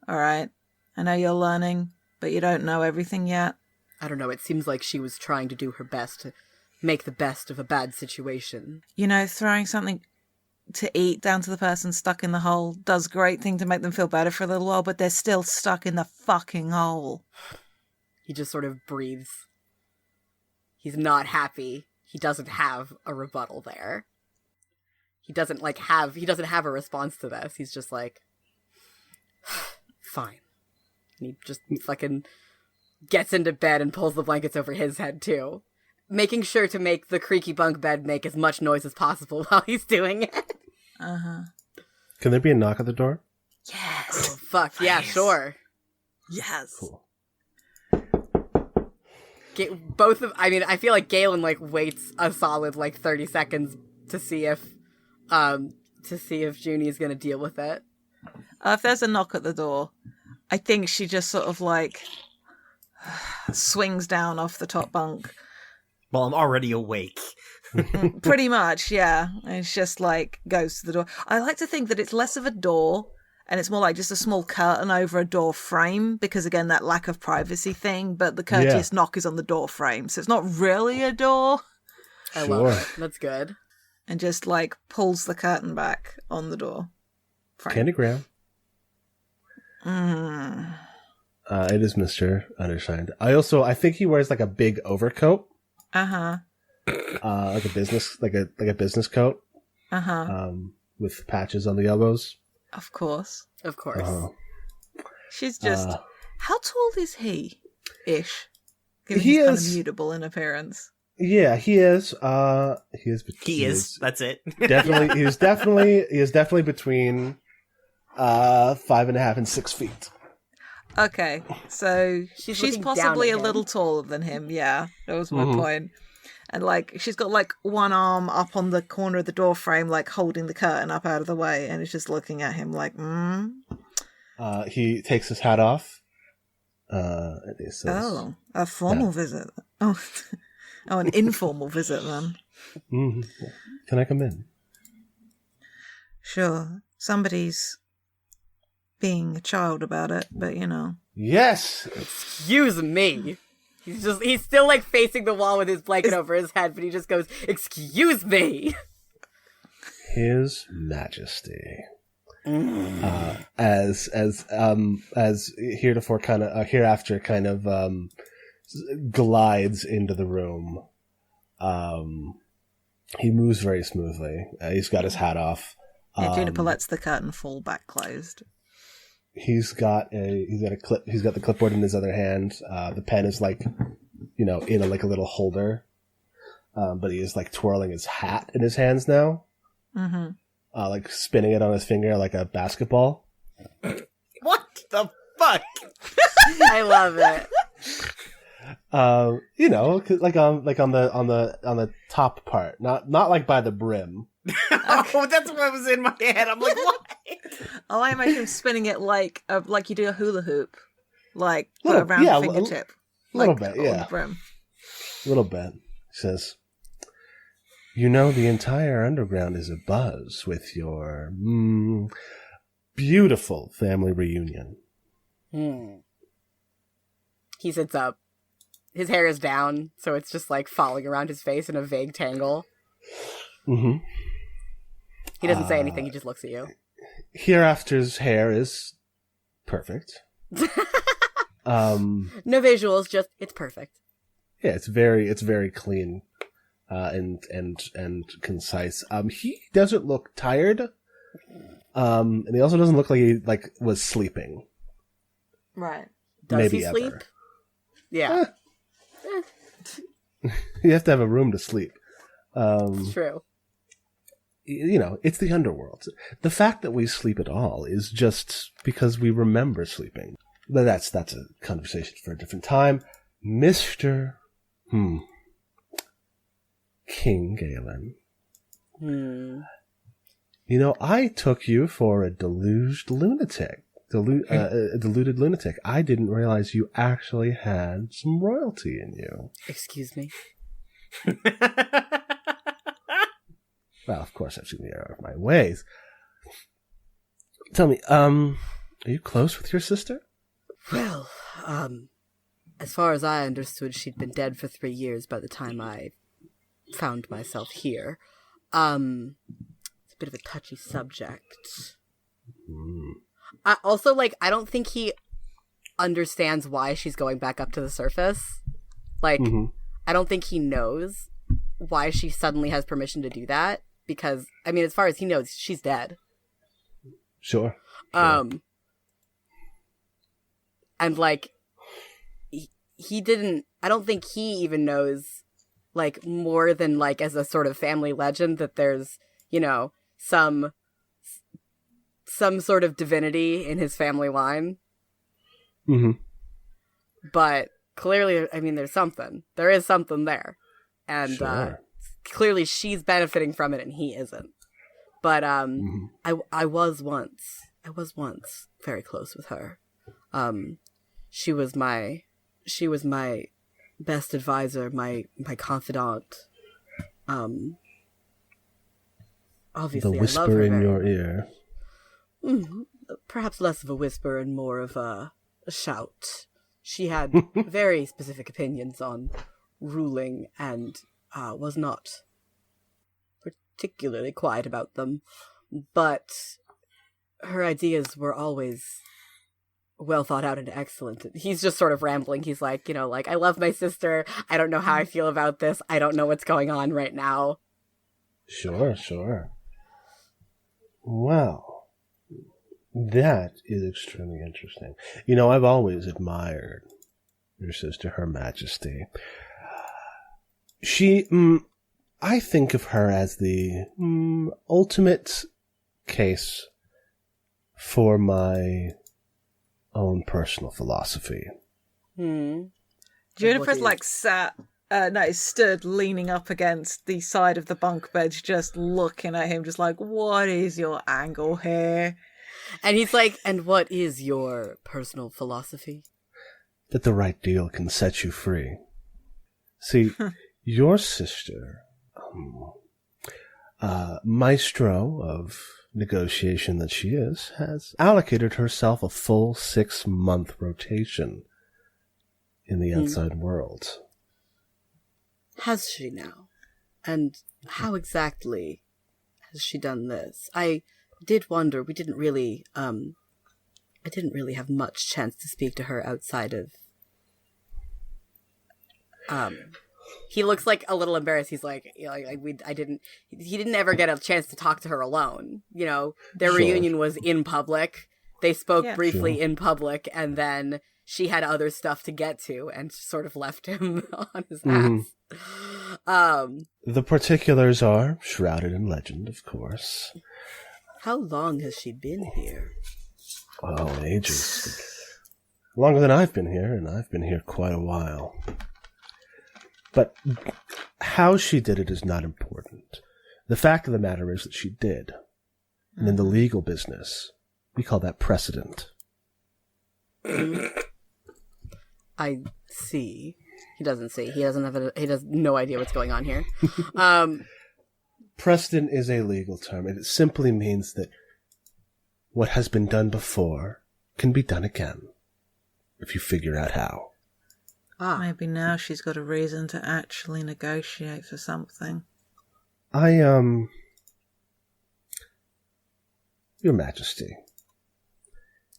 All right? I know you're learning, but you don't know everything yet. I don't know, it seems like she was trying to do her best to make the best of a bad situation. You know, throwing something to eat down to the person stuck in the hole does great thing to make them feel better for a little while, but they're still stuck in the fucking hole. He just sort of breathes. He's not happy. He doesn't have a rebuttal there. He doesn't have a response to this. He's just like, fine. And he just fucking gets into bed and pulls the blankets over his head too. Making sure to make the creaky bunk bed make as much noise as possible while he's doing it. Uh-huh. Can there be a knock at the door? Yes. Oh, fuck, yeah, sure. Yes. Cool. I feel like Galen waits a solid 30 seconds to see if Junie's gonna deal with it. If there's a knock at the door, I think she just sort of swings down off the top bunk. Well, I'm already awake. Pretty much, yeah. And it's just goes to the door. I like to think that it's less of a door and it's more like just a small curtain over a door frame because, again, that lack of privacy thing. But the courteous knock is on the door frame. So it's not really a door. I love it. That's good. And just pulls the curtain back on the door frame. Candygram. Mm. It is Mr. Undersigned. I think he wears a big overcoat. Uh-huh. Like a business coat. Uh-huh. With patches on the elbows. Of course. Of course. She's just... how tall is he? Ish. Given He he's kind is- of mutable in appearance. Yeah, he is. He is. That's it. Definitely. He is definitely between 5.5 and 6 feet. Okay, so She's she's looking possibly down a at little him. taller than him. Yeah, that was my point. And she's got one arm up on the corner of the door frame, holding the curtain up out of the way, and is just looking at him He takes his hat off. And he says, Oh, a formal visit. Oh, oh, an informal visit then. "Mhm. Can I come in?" Sure, somebody's being a child about it, but Yes. Excuse me. He's still facing the wall with his blanket over his head, but he just goes, "Excuse me." His Majesty. As heretofore hereafter glides into the room. He moves very smoothly. He's got his hat off. Yeah, Juniper lets the curtain fall back closed. He's got the clipboard in his other hand. The pen is in a little holder. But he is twirling his hat in his hands now. Mm-hmm. Spinning it on his finger like a basketball. What the fuck? I love it. On the top part, not by the brim. Oh, that's what was in my head. I'm like, what? Oh, I imagine him spinning it like you do a hula hoop, put Little- around yeah, the fingertip. Little bit, on yeah. the brim. A little bit. He says, the entire underground is abuzz with your beautiful family reunion. He sits up. His hair is down, so it's just falling around his face in a vague tangle. Mm-hmm. He doesn't say anything, he just looks at you. Hereafter's hair is perfect. No visuals, just it's perfect. Yeah, it's very clean, and concise. He doesn't look tired. And he also doesn't look like he was sleeping. Right. Does Maybe he ever. sleep? Yeah, You have to have a room to sleep. it's true. It's the underworld. The fact that we sleep at all is just because we remember sleeping. But that's a conversation for a different time. Mr. King Galen. I took you for a deluged lunatic deluded lunatic. I didn't realize you actually had some royalty in you. Excuse me. Well, of course, I've seen the error of my ways. Tell me, are you close with your sister? Well, as far as I understood, she'd been dead for 3 years by the time I found myself here. It's a bit of a touchy subject. I don't think he understands why she's going back up to the surface. I don't think he knows why she suddenly has permission to do that. Because, I mean, as far as he knows, she's dead. Sure. And, he didn't... I don't think he even knows, more than, as a sort of family legend that there's, some sort of divinity in his family line. Mm-hmm. But clearly, I mean, there's something. There is something there. And, Sure. Clearly she's benefiting from it and he isn't. But, I was once very close with her. She was my best advisor, my confidant. Obviously, The whisper I love her in your ear. Perhaps less of a whisper and more of a shout. She had very specific opinions on ruling and was not particularly quiet about them. But her ideas were always well thought out and excellent. He's just sort of rambling. He's like, I love my sister. I don't know how I feel about this. I don't know what's going on right now. Sure. Well, that is extremely interesting. I've always admired your sister, Her Majesty. She, I think of her as the ultimate case for my own personal philosophy. Juniper's stood leaning up against the side of the bunk bed, just looking at him, just like, what is your angle here? And he's like, and what is your personal philosophy? That the right deal can set you free. See, your sister, maestro of negotiation that she is, has allocated herself a full 6-month rotation in the outside world. Has she now? And how exactly has she done this? I did wonder. We didn't really, I didn't really have much chance to speak to her outside of, he looks like a little embarrassed. He's like, he didn't ever get a chance to talk to her alone. Their reunion was in public. They spoke briefly in public, and then she had other stuff to get to and sort of left him on his ass. The particulars are shrouded in legend, of course. How long has she been here? Oh, ages. Longer than I've been here, and I've been here quite a while. But how she did it is not important. The fact of the matter is that she did. And in the legal business, we call that precedent. I see. He doesn't see. He has no idea what's going on here. Precedent is a legal term, and it simply means that what has been done before can be done again, if you figure out how. Maybe now she's got a reason to actually negotiate for something. Your Majesty.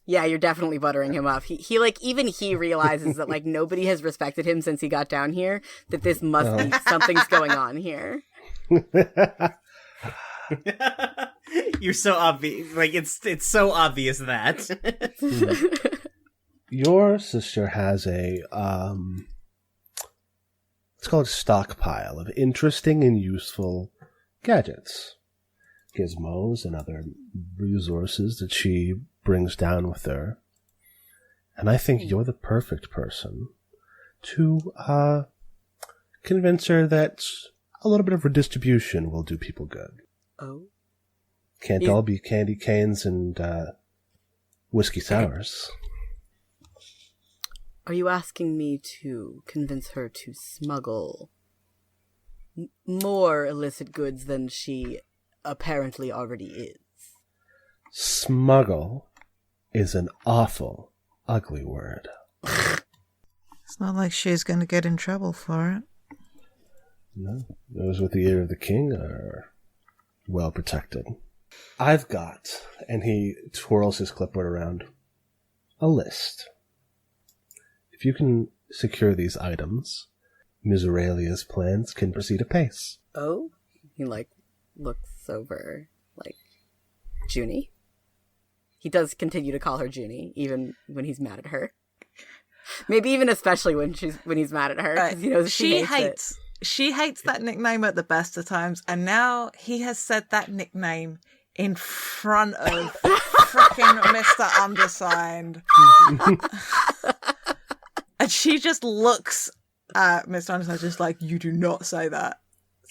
Yeah, you're definitely buttering him up. He even he realizes that nobody has respected him since he got down here. That this must be something's going on here. You're so obvious. It's so obvious that. Your sister has a let's call it a stockpile of interesting and useful gadgets, gizmos, and other resources that she brings down with her. And I think you're the perfect person to convince her that a little bit of redistribution will do people good. Oh. Can't all be candy canes and whiskey sours. Are you asking me to convince her to smuggle more illicit goods than she apparently already is? Smuggle is an awful, ugly word. It's not like she's going to get in trouble for it. No, those with the ear of the king are well protected. I've got, and he twirls his clipboard around, a list. If you can secure these items, Miseralia's plans can proceed apace. Oh? He, looks over, Junie? He does continue to call her Junie, even when he's mad at her. Maybe even especially when he's mad at her, because he knows she hates it. She hates that nickname at the best of times, and now he has said that nickname in front of frickin' Mr. Undersigned. And she just looks at Mr. Undersigned just like, you do not say that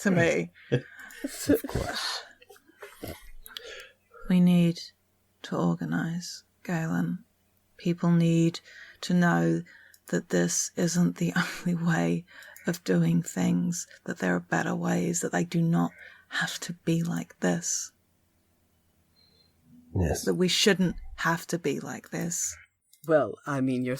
to me. Of course. We need to organise, Galen. People need to know that this isn't the only way of doing things, that there are better ways, that they do not have to be like this. Yes. That we shouldn't have to be like this. Well, I mean, you're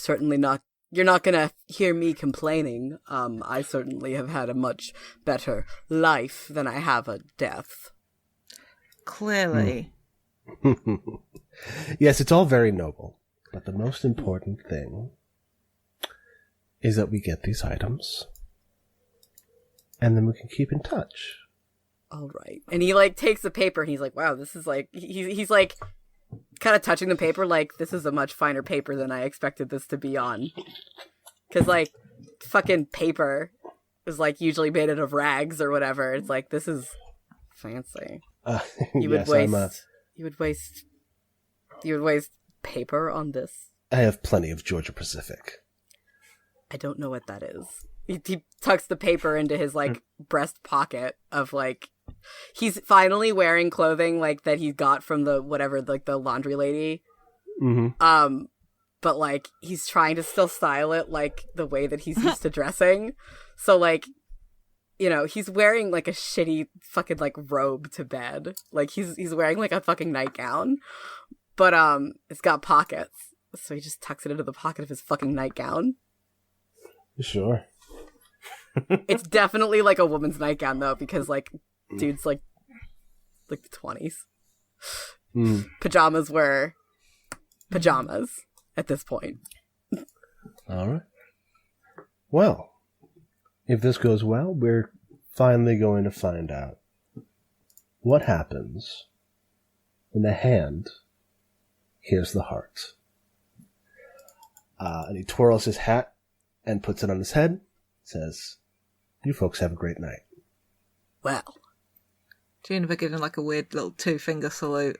not gonna hear me complaining. I certainly have had a much better life than I have a death. Clearly. Yes, it's all very noble, but the most important thing is that we get these items, and then we can keep in touch. All right. And he, takes the paper, and he's like, wow, this is, he's kind of touching the paper, this is a much finer paper than I expected this to be on. Because, fucking paper is, usually made out of rags or whatever. It's this is fancy. You would waste paper on this? I have plenty of Georgia Pacific. I don't know what that is. He tucks the paper into his, breast pocket of, he's finally wearing clothing, that he got from the laundry lady. Mm-hmm. But, he's trying to still style it, the way that he's used to dressing. So, he's wearing, a shitty fucking, robe to bed. He's wearing, a fucking nightgown. But, it's got pockets. So he just tucks it into the pocket of his fucking nightgown. Sure. It's definitely, a woman's nightgown, though, because, dude's, the 20s. Mm. Pajamas were pajamas at this point. All right. Well, if this goes well, we're finally going to find out what happens when the hand hears the heart. And he twirls his hat and puts it on his head, says, "You folks have a great night." Well. Juniper gives him a weird little 2-finger salute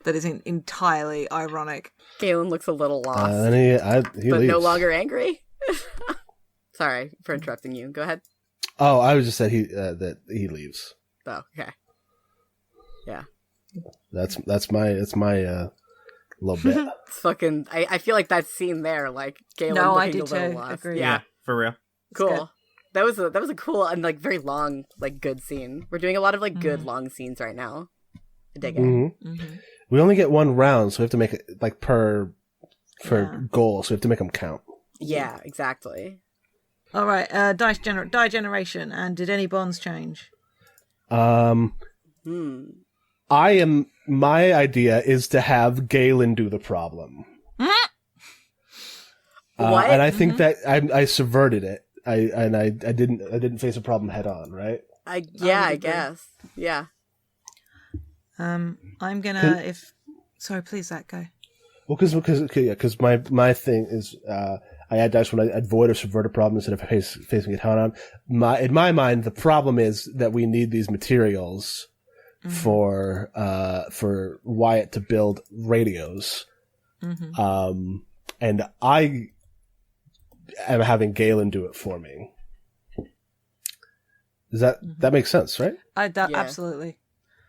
that is entirely ironic. Galen looks a little lost. And he but leaves. No longer angry? Sorry for interrupting you. Go ahead. Oh, I was just said that he leaves. Oh, okay. Yeah. It's my little bit. It's fucking. I feel like that scene there, Galen No, looking I do a little too. lost. Agree. Yeah, for real. cool. That was a cool and very long, good scene. We're doing a lot of good long scenes right now. I dig it. Mm-hmm. Mm-hmm. We only get one round, so we have to make it per goal, so we have to make them count. Yeah, exactly. All right, die generation, and did any bonds change? My idea is to have Galen do the problem. What? And I think that I subverted it. I didn't face a problem head on, right? I guess. Yeah. I'm gonna sorry, please, Zach, go. Well, because my thing is I add dice when I avoid or subvert a problem instead of facing it head on. In my mind, the problem is that we need these materials for Wyatt to build radios, and I am having Galen do it for me. Does that make sense, right? Absolutely.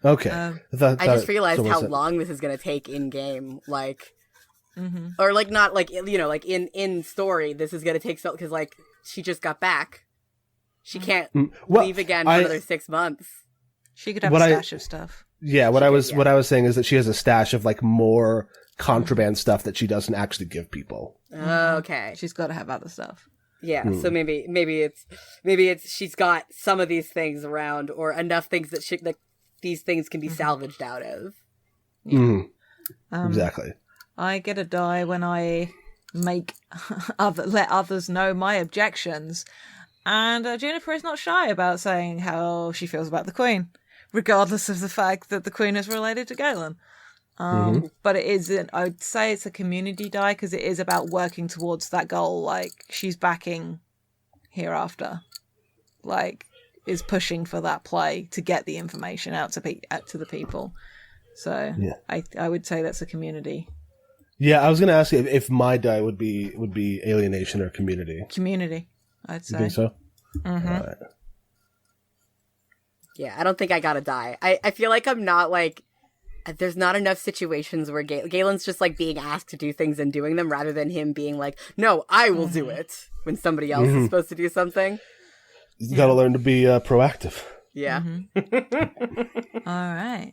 Okay. I just realized how long this is going to take in game. Mm-hmm. Or like not like like in story this is gonna take so because like she just got back. She can't Well, leave again for another 6 months. She could have What a I- stash of stuff. Yeah, what She I could, was yeah. what I was saying is that she has a stash of like more contraband stuff that she doesn't actually give people. Okay. She's got to have other stuff. Yeah, so maybe it's she's got some of these things around or enough things that these things can be salvaged out of. Mhm. Um, Exactly. I get a die when I make let others know my objections, and Juniper is not shy about saying how she feels about the Queen, regardless of the fact that the Queen is related to Galen. But it isn't. I'd say it's a community die because it is about working towards that goal. Like she's backing Hereafter, like is pushing for that play to get the information out to the people. So Yeah. I would say that's a community. Yeah, I was going to ask you if my die would be alienation or community. Community, I'd You say. think so? Mm-hmm. All right. Yeah, I don't think I gotta die. I feel like I'm not like there's not enough situations where Galen's just like being asked to do things and doing them rather than him being like, no, I will do it when somebody else is supposed to do something. You got to learn to be proactive. Yeah. All right.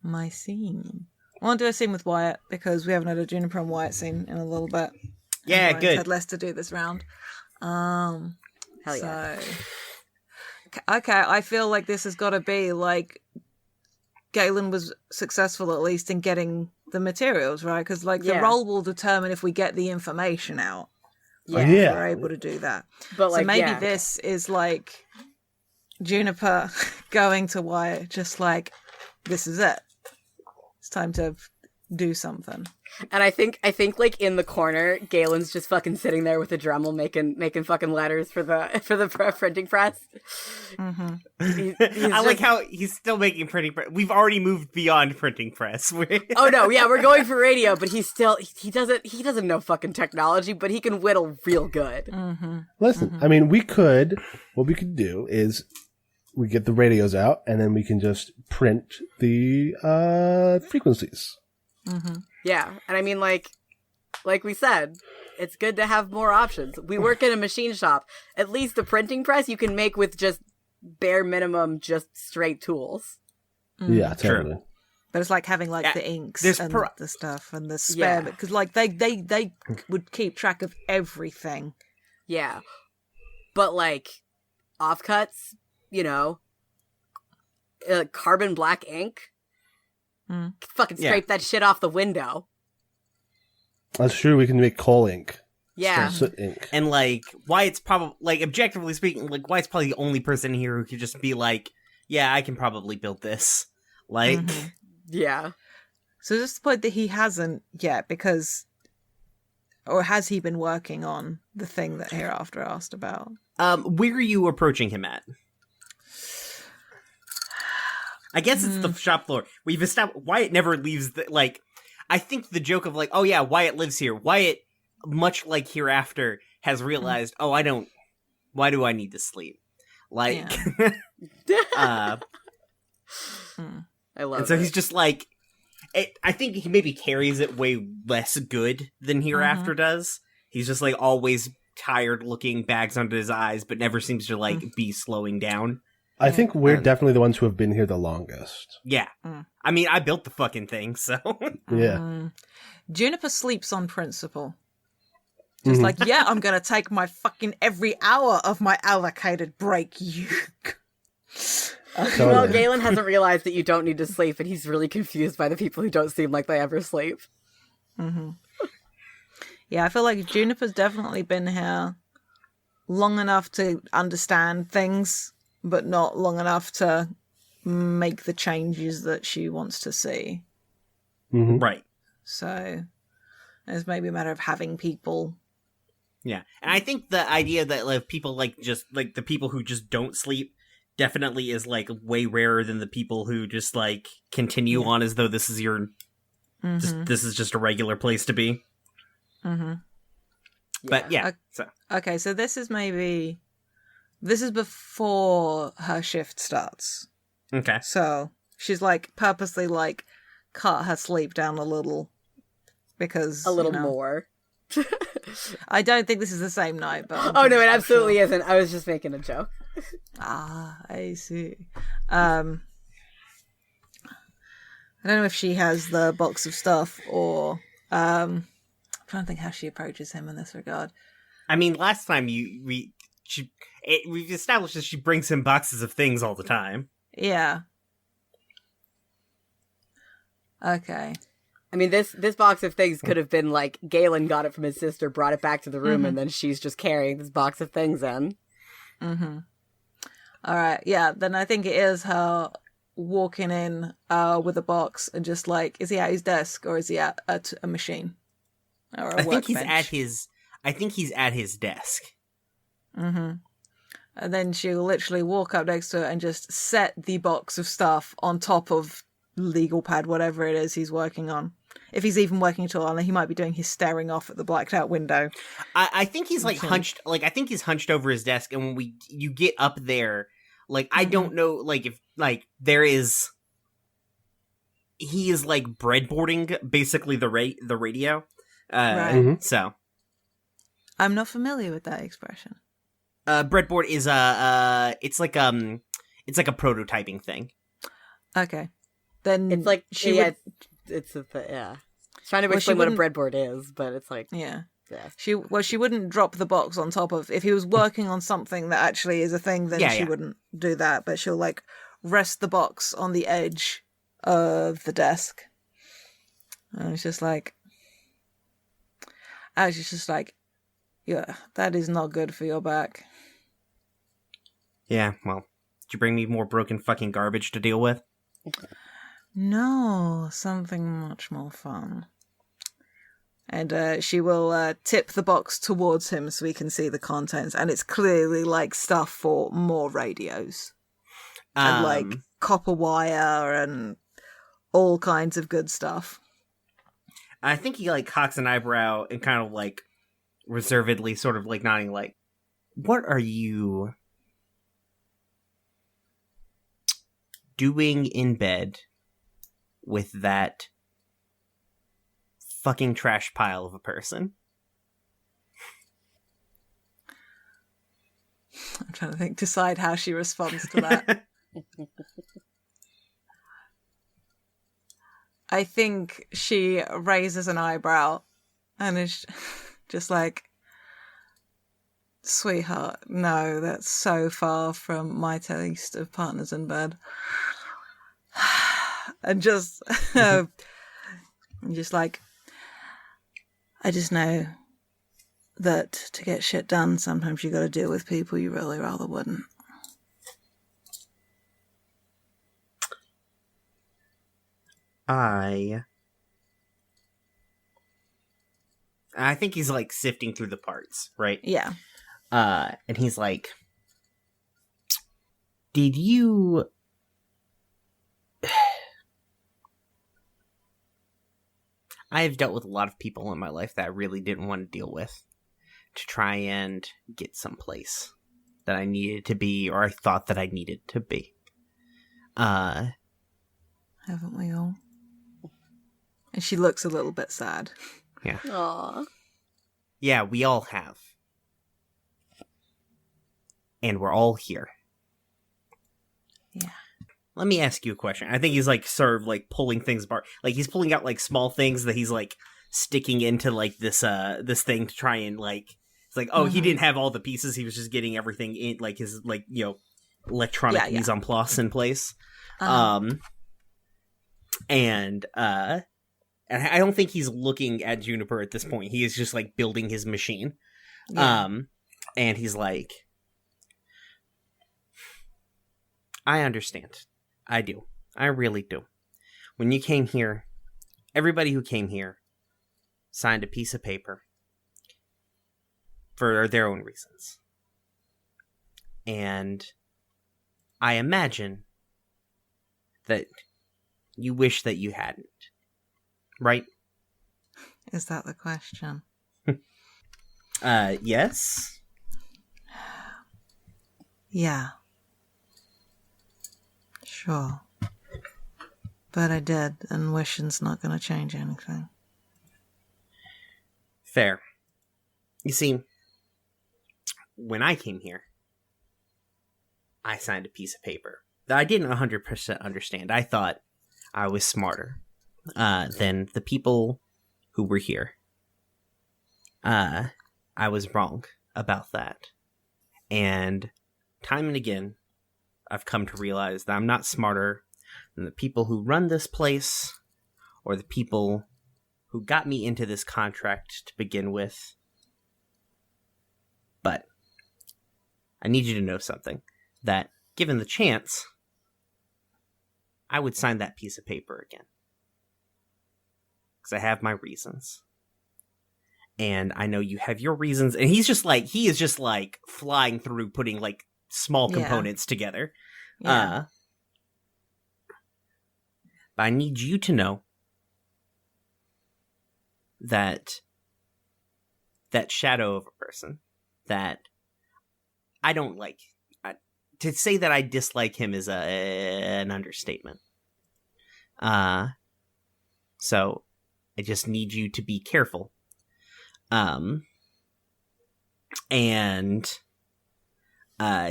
My scene. I want to do a scene with Wyatt because we haven't had a Juniper and Wyatt scene in a little bit. Yeah, Wyatt's good. had less to do this round. Hell yeah. So, okay, I feel like this has got to be like Galen was successful at least in getting the materials, right? Because like the Yeah. role will determine if we get the information out. Yeah. Yeah. We're able to do that. But like So maybe yeah. this is like Juniper going to Wyatt, just like, this is it. It's time to do something. And I think like in the corner, Galen's just fucking sitting there with a Dremel making fucking letters for the printing press. Mm-hmm. I like how he's still making printing press. We've already moved beyond printing press. Oh no, yeah, we're going for radio, but he doesn't know fucking technology, but he can whittle real good. Mm-hmm. Listen, I mean, what we could do is we get the radios out and then we can just print the frequencies. Mm-hmm. Yeah, and I mean like we said, it's good to have more options. We work in a machine shop. At least the printing press you can make with just bare minimum, just straight tools. Yeah, Sure. totally. But it's like having like Yeah, the inks there's and the stuff and the Yeah. spare because like they would keep track of everything. Yeah, but like offcuts, carbon black ink. Mm. Fucking scrape that shit off the window. That's true. We can make coal ink. Yeah. Soot ink. And like Wyatt's probably like objectively speaking, like Wyatt's probably the only person here who could just be like, yeah, I can probably build this. Like Mhm. Yeah. So just the point that he hasn't yet because, or has he been working on the thing that Hereafter asked about? where are you approaching him at? I guess it's the shop floor. We've established Wyatt never leaves the like I think the joke of like, oh yeah, Wyatt lives here. Wyatt, much like Hereafter, has realized, why do I need to sleep? Like I love and so it. he's just like I think he maybe carries it way less good than Hereafter does. He's just like always tired looking, bags under his eyes, but never seems to like be slowing down. I think we're definitely the ones who have been here the longest. Yeah. Mm. I mean, I built the fucking thing, so. Yeah. Juniper sleeps on principle. Just like, yeah, I'm going to take my fucking every hour of my allocated break, you. Well, Totally. Galen hasn't realized that you don't need to sleep, and he's really confused by the people who don't seem like they ever sleep. Yeah, I feel like Juniper's definitely been here long enough to understand things, but not long enough to make the changes that she wants to see. Mhm. Right. So it's maybe a matter of having people. Yeah. And I think the idea that like people like just like the people who just don't sleep definitely is like way rarer than the people who just like continue on as though this is your this is just a regular place to be. But yeah. So Okay, so this is before her shift starts. okay. So she's like purposely like cut her sleep down a little because A little you know, more. I don't think this is the same night, but Oh no, it absolutely isn't. I was just making a joke. I see. I don't know if she has the box of stuff or I'm trying to think how she approaches him in this regard. I mean, last time we've established that she brings him boxes of things all the time. Yeah. Okay. I mean, this box of things could have been like Galen got it from his sister, brought it back to the room, and then she's just carrying this box of things in. Mm-hmm. All right. Yeah. Then I think it is her walking in with a box and just like, is he at his desk or is he at a machine or a I think he's workbench? at his desk. Mm-hmm. And then she'll literally walk up next to it and just set the box of stuff on top of legal pad, whatever it is he's working on. If he's even working at all, and he might be doing his staring off at the blacked out window. I think he's like hunched, like I think he's hunched over his desk, and when you get up there, like I don't know, like if like there is, he is like breadboarding basically the radio. Right. So I'm not familiar with that expression. Breadboard is it's like a prototyping thing. Okay. Then It's like she yeah, would, it's a yeah. Trying to Well, she explain what a wouldn't- breadboard is, but it's like yeah. yeah. She wouldn't drop the box on top of, if he was working on something that actually is a thing, then Yeah, she yeah. wouldn't do that, but she'll like rest the box on the edge of the desk. And it's just like, she's just like, yeah, that is not good for your back. Yeah, well, did you bring me more broken fucking garbage to deal with? No, something much more fun. And she will tip the box towards him so we can see the contents. And it's clearly like stuff for more radios. And like copper wire and all kinds of good stuff. I think he like cocks an eyebrow and kind of like reservedly sort of like nodding like, what are you doing in bed with that fucking trash pile of a person? I'm trying to decide how she responds to that. I think she raises an eyebrow and is just like, sweetheart, no, that's so far from my taste of partners in bed. And just, just like, I just know that to get shit done, sometimes you got to deal with people you really rather wouldn't. I think he's like sifting through the parts, right? Yeah. And he's like, did you I have dealt with a lot of people in my life that I really didn't want to deal with to try and get someplace that I needed to be, or I thought that I needed to be. Haven't we all? And she looks a little bit sad. Yeah. Aww. Yeah, we all have. And we're all here. Yeah. Let me ask you a question. I think he's like sort of like pulling things apart. Like he's pulling out like small things that he's like sticking into like this thing to try and like, it's like, oh, he didn't have all the pieces. He was just getting everything in, like his like, you know, electronic mise en place in place. And I don't think he's looking at Juniper at this point. He is just like building his machine. Yeah. And he's like, I understand. I do. I really do. When you came here, everybody who came here signed a piece of paper for their own reasons. And I imagine that you wish that you hadn't. Right? Is that the question? Yes? Yeah. Sure. But I did, and wishing's not going to change anything. Fair. You see, when I came here, I signed a piece of paper that I didn't 100% understand. I thought I was smarter than the people who were here. I was wrong about that. And time and again, I've come to realize that I'm not smarter than the people who run this place or the people who got me into this contract to begin with. But I need you to know something, that given the chance, I would sign that piece of paper again. Because I have my reasons. And I know you have your reasons. And he is just like flying through putting like small components together. Yeah. But I need you to know that shadow of a person that I don't like. To say that I dislike him is an understatement. So I just need you to be careful. And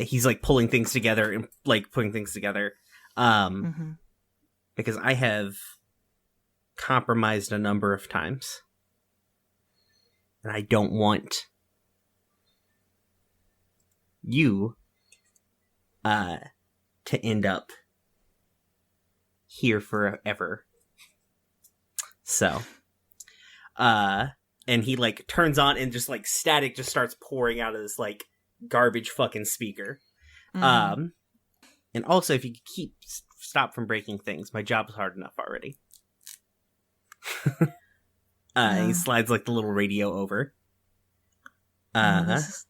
he's like pulling things together and like putting things together. Because I have compromised a number of times. And I don't want you to end up here forever. So, and he like turns on and just like static just starts pouring out of this like garbage fucking speaker. And also, if you could stop from breaking things, my job is hard enough already. He slides like the little radio over. This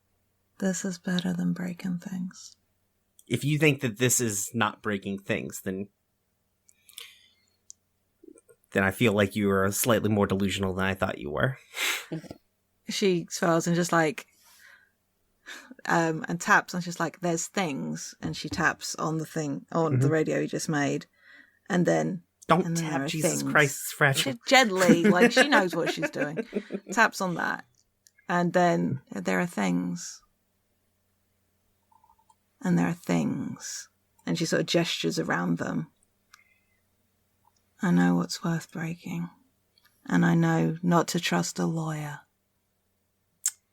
is better than breaking things. If you think that this is not breaking things, then I feel like you are slightly more delusional than I thought you were. She smiles and just like, and taps, and she's like, "There's things," and she taps on the thing on the radio he just made, and then don't tap. Jesus Christ, it's fragile. She gently, like she knows what she's doing, taps on that, and then there are things. And there are things. And she sort of gestures around them. I know what's worth breaking. And I know not to trust a lawyer.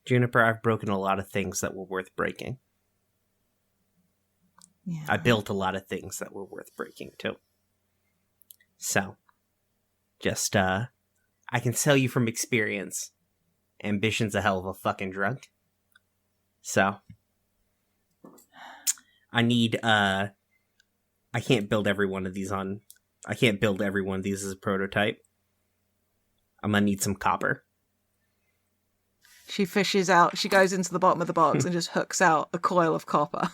Juniper, I've broken a lot of things that were worth breaking. Yeah. I built a lot of things that were worth breaking, too. So, just, I can tell you from experience, ambition's a hell of a fucking drug. So... I can't build every one of these as a prototype. I'm gonna need some copper. She fishes out, she goes into the bottom of the box and just hooks out a coil of copper.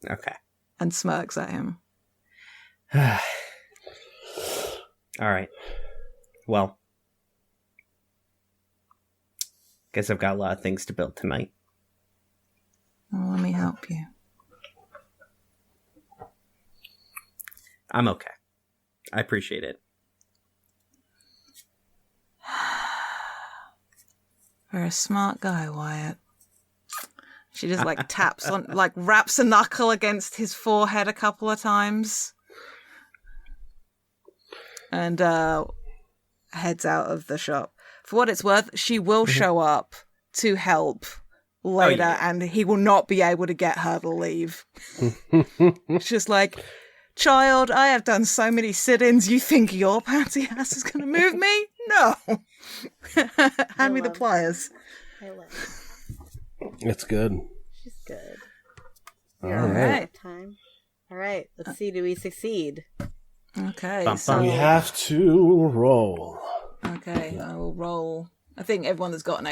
Okay. And smirks at him. Alright. Well. Guess I've got a lot of things to build tonight. Well, let me help you. I'm okay. I appreciate it. You're a smart guy, Wyatt. She just like taps on, like wraps a knuckle against his forehead a couple of times. And heads out of the shop. For what it's worth, she will show up to help later, and he will not be able to get her to leave. It's just like... Child, I have done so many sit-ins. You think your panty ass is going to move me? No. Hand me the pliers. I love it. It's good. She's good. All right. Time. All right. Let's see. Do we succeed? Okay. Bum, So bum. We have to roll. okay, I will roll. I think everyone has got an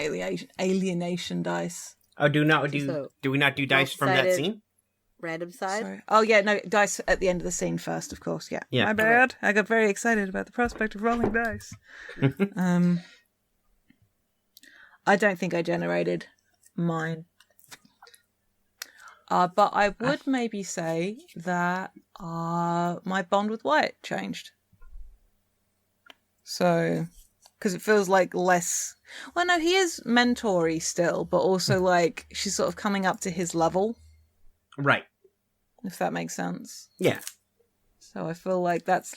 alienation dice. Oh, do we not do dice from that Double-sided. scene? Random side. Sorry. Oh yeah, no, dice at the end of the scene first, of course. Yeah. Yeah. My bad. I got very excited about the prospect of rolling dice. I don't think I generated mine. But I would maybe say that my bond with Wyatt changed. So Because it feels like less. Well, no, he is mentor-y still, but also like she's sort of coming up to his level, Right. if that makes sense. Yeah. So I feel like that's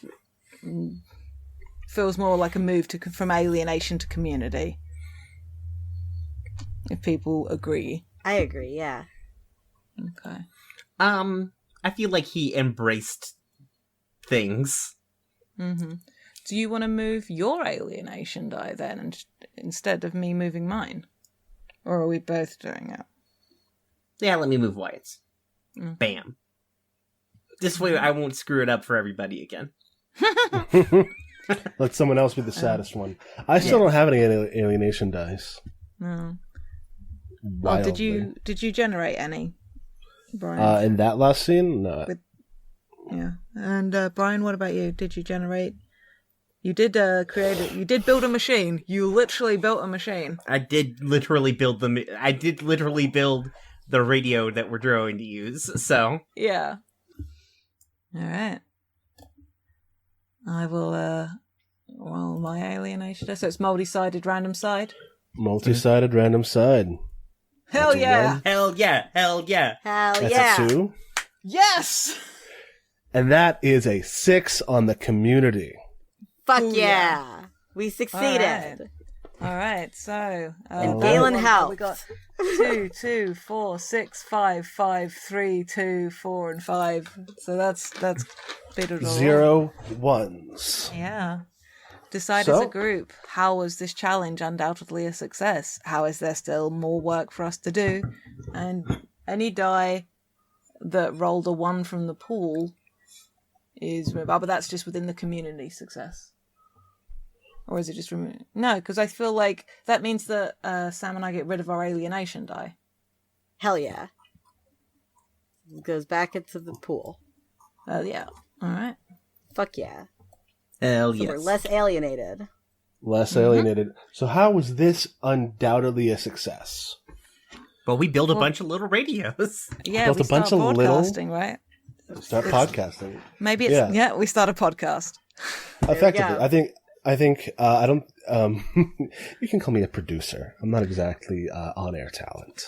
feels more like a move from alienation to community. If people agree. I agree, yeah. Okay. I feel like he embraced things. Mm-hmm. Do you want to move your alienation die then, instead of me moving mine? Or are we both doing it? Yeah, let me move Wyatt's. Mm. Bam. This way I won't screw it up for everybody again. Let someone else be the saddest one. I still don't have any alienation dice. No. Oh, Wildly. did you generate any, Brian? In that last scene? No. Yeah. And Brian, what about you? Did you generate? You did create it. You did build a machine. You literally built a machine. I did literally build the radio that we're going to use, so. Yeah. All right. I will roll my alienation die. So it's multi-sided random side. Multi-sided random side. Hell That's a yeah! one. Hell yeah, hell yeah. Hell That's yeah. a 2. Yes. And that is a 6 on the community. Fuck Ooh, yeah. We succeeded. All right. So And Galen helped. We got 2, 2, 4, 6, 5, 5, 3, 2, 4, and 5. So that's bit it all. 0 ones. Yeah. Decide as So? a group, how was this challenge undoubtedly a success? How is there still more work for us to do? And any die that rolled a 1 from the pool is but that's just within the community success. Or is it just removed? No, because I feel like that means that Sam and I get rid of our alienation die. Hell yeah. It goes back into the pool. Yeah. All right. Fuck yeah. Hell So yes. we're less alienated. Less alienated. So how was this undoubtedly a success? Well, we built a bunch of little radios. Yeah, Built we a bunch start of little- broadcasting, right? Start podcasting. Maybe it's Yeah. we start a podcast. Effectively. go. I think I don't you can call me a producer. I'm not exactly on-air talent.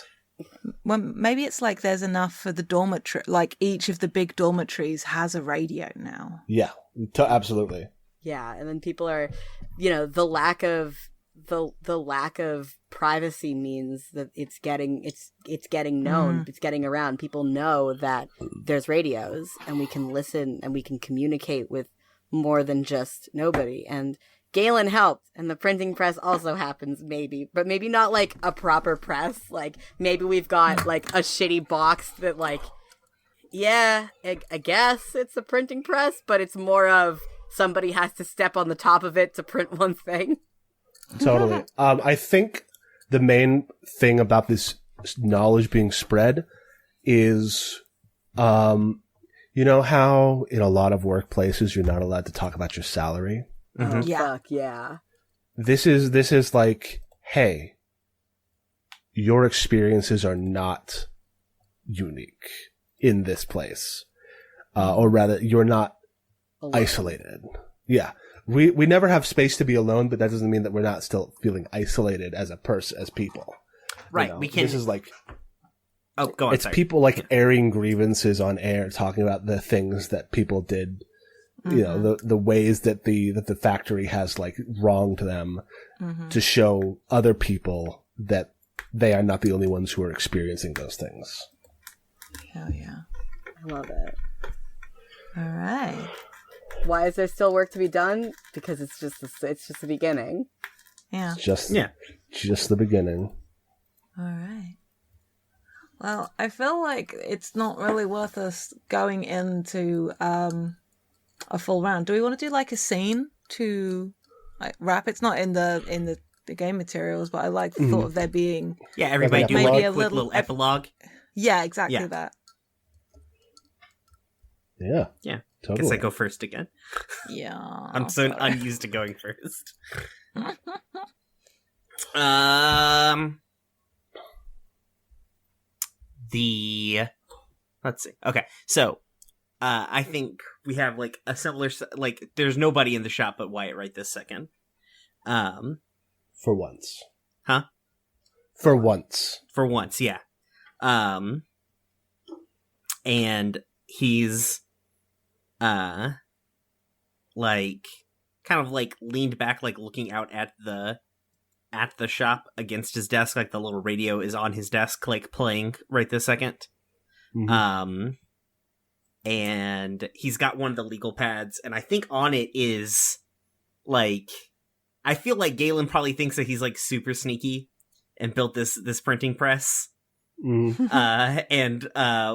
Well, maybe it's like there's enough for the dormitory. Like each of the big dormitories has a radio now. Yeah, absolutely. Yeah, and then people are, the lack of privacy means that it's getting known, it's getting around. People know that there's radios and we can listen and we can communicate with more than just nobody. And Galen helped, and the printing press also happens, maybe, but maybe not like a proper press. Like maybe we've got like a shitty box that I guess it's a printing press, but it's more of somebody has to step on the top of it to print one thing. Totally. I think the main thing about this knowledge being spread is, you know how in a lot of workplaces you're not allowed to talk about your salary? Mhm. Oh, Yeah. fuck yeah. This is like, hey, your experiences are not unique in this place. Or rather, you're not Alone. isolated. Yeah. We never have space to be alone, but that doesn't mean that we're not still feeling isolated as a person, as people. Right, You know, we can. This is like, Oh, go on. it's sorry. people like airing grievances on air, talking about the things that people did, you know, the ways that the factory has like wronged them, to show other people that they are not the only ones who are experiencing those things. Hell yeah. I love it. All right. Why is there still work to be done? Because it's just the beginning. Yeah. Just the beginning. All right. Well, I feel like it's not really worth us going into a full round. Do we want to do like a scene to like wrap? It's not in the game materials, but I like the thought of there being Yeah, everybody do Maybe like a a quick little little epilogue. yeah, exactly Yeah. that. Yeah. Yeah. Totally. Guess I go first again. Yeah. I'm so unused to going first. Let's see. Okay, so I think we have like a similar like. There's nobody in the shop but Wyatt right this second. For once. Huh? For once. For once, yeah. And he's like kind of like leaned back, like looking out at the shop against his desk, like the little radio is on his desk, like playing right this second. Mm-hmm. And he's got one of the legal pads, and I think on it is like, I feel like Galen probably thinks that he's like super sneaky and built this printing press. Mm-hmm. And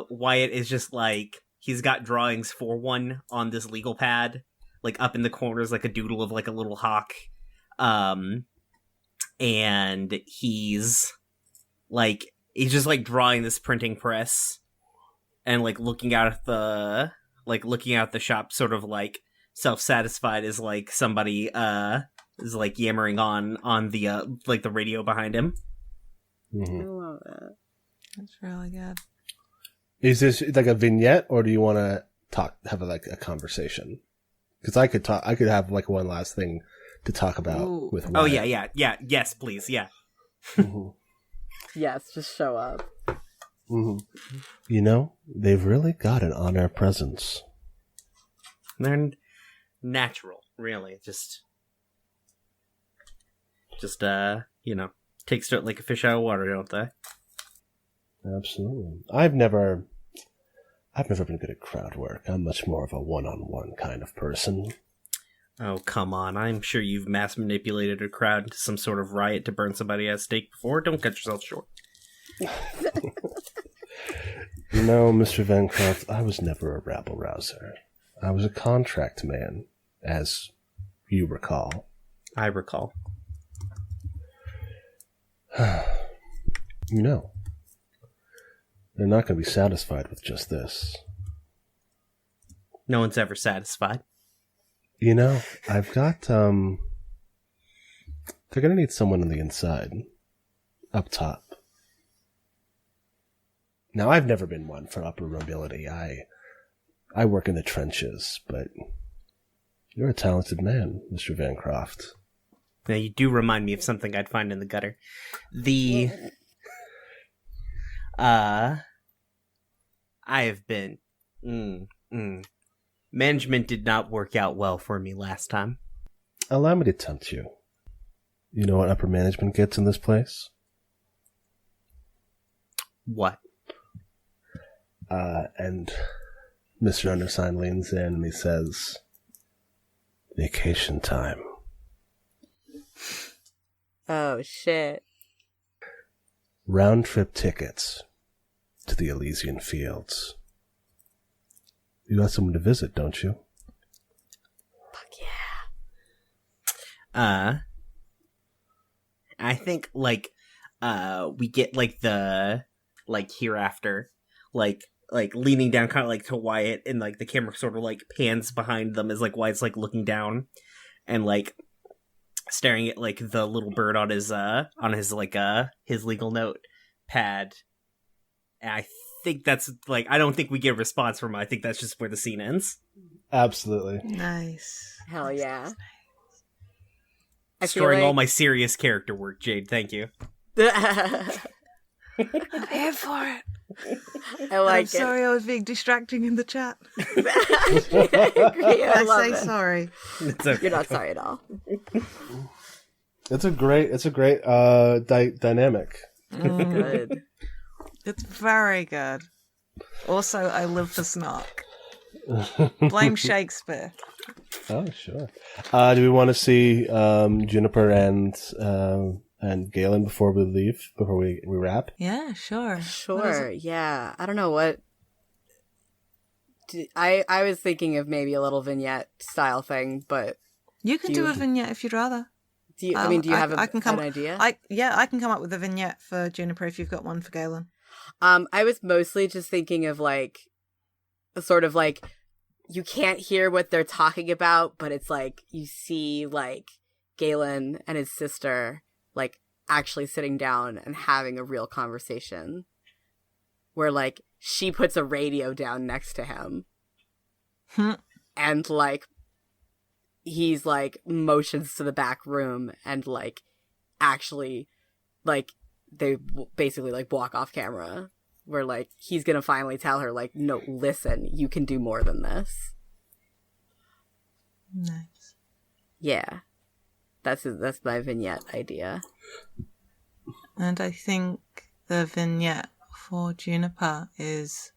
Wyatt is just like, he's got drawings for one on this legal pad, like up in the corners, like a doodle of like a little hawk. And he's just like drawing this printing press and like looking out at the shop, sort of like self-satisfied, as like somebody is like yammering on the like the radio behind him. Mm-hmm. I love it. That's really good. Is this like a vignette, or do you want to have like a conversation? Because I could have like one last thing to talk about. Ooh. With Oh Wyatt. yeah, yes, please, yeah. Mm-hmm. Yes, just show up. Mm-hmm. You know, they've really got an on-air presence. They're natural, really. Just takes to it like a fish out of water, don't they? Absolutely. I've never been good at crowd work. I'm much more of a one-on-one kind of person. Oh, come on. I'm sure you've mass manipulated a crowd into some sort of riot to burn somebody at stake before. Don't cut yourself short. No, Mr. Vancroft, I was never a rabble-rouser. I was a contract man, as you recall. I recall. You know, they're not going to be satisfied with just this. No one's ever satisfied. You know, I've got, they're going to need someone on the inside. Up top. Now, I've never been one for upper mobility. I work in the trenches, but you're a talented man, Mr. Vancroft. Now, you do remind me of something I'd find in the gutter. I have been... Management did not work out well for me last time. Allow me to tempt you. You know what upper management gets in this place? What? And Mr. Undersigned leans in and he says, vacation time. Oh, shit. Round-trip tickets to the Elysian Fields. You got someone to visit, don't you? Fuck yeah. I think, like, we get, like, the, like, hereafter, like leaning down kind of, like, to Wyatt, and, like, the camera sort of, like, pans behind them as, like, Wyatt's, like, looking down, and, like, staring at, like, the little bird on his his legal note pad. And I think that's, like, I don't think we get a response from him. I think that's just where the scene ends. Absolutely. Nice. Hell yeah. I feel Storing all like- my serious character work, Jade. Thank you. I'm here for it. I like I'm it. sorry I was being distracting in the chat. I agree. I I love say it. sorry. It's okay. You're not sorry at all. It's a great dynamic. Good. It's very good. Also, I live for snark. Blame Shakespeare. Oh, sure. Do we want to see Juniper and Galen before we leave, before we wrap? Yeah, sure. Sure, yeah. I don't know what... I was thinking of maybe a little vignette style thing, but You can Do do you- a vignette if you'd rather. do you, I mean, do you have I can come, an idea? I can come up with a vignette for Juniper if you've got one for Galen. I was mostly just thinking of like, sort of like, you can't hear what they're talking about, but it's like, you see like Galen and his sister like actually sitting down and having a real conversation where like she puts a radio down next to him Hmm. and like he's like motions to the back room and like actually like they basically like walk off camera where like he's gonna finally tell her like, no, listen, you can do more than this. Nice. Yeah, that's my vignette idea. And I think the vignette for Juniper is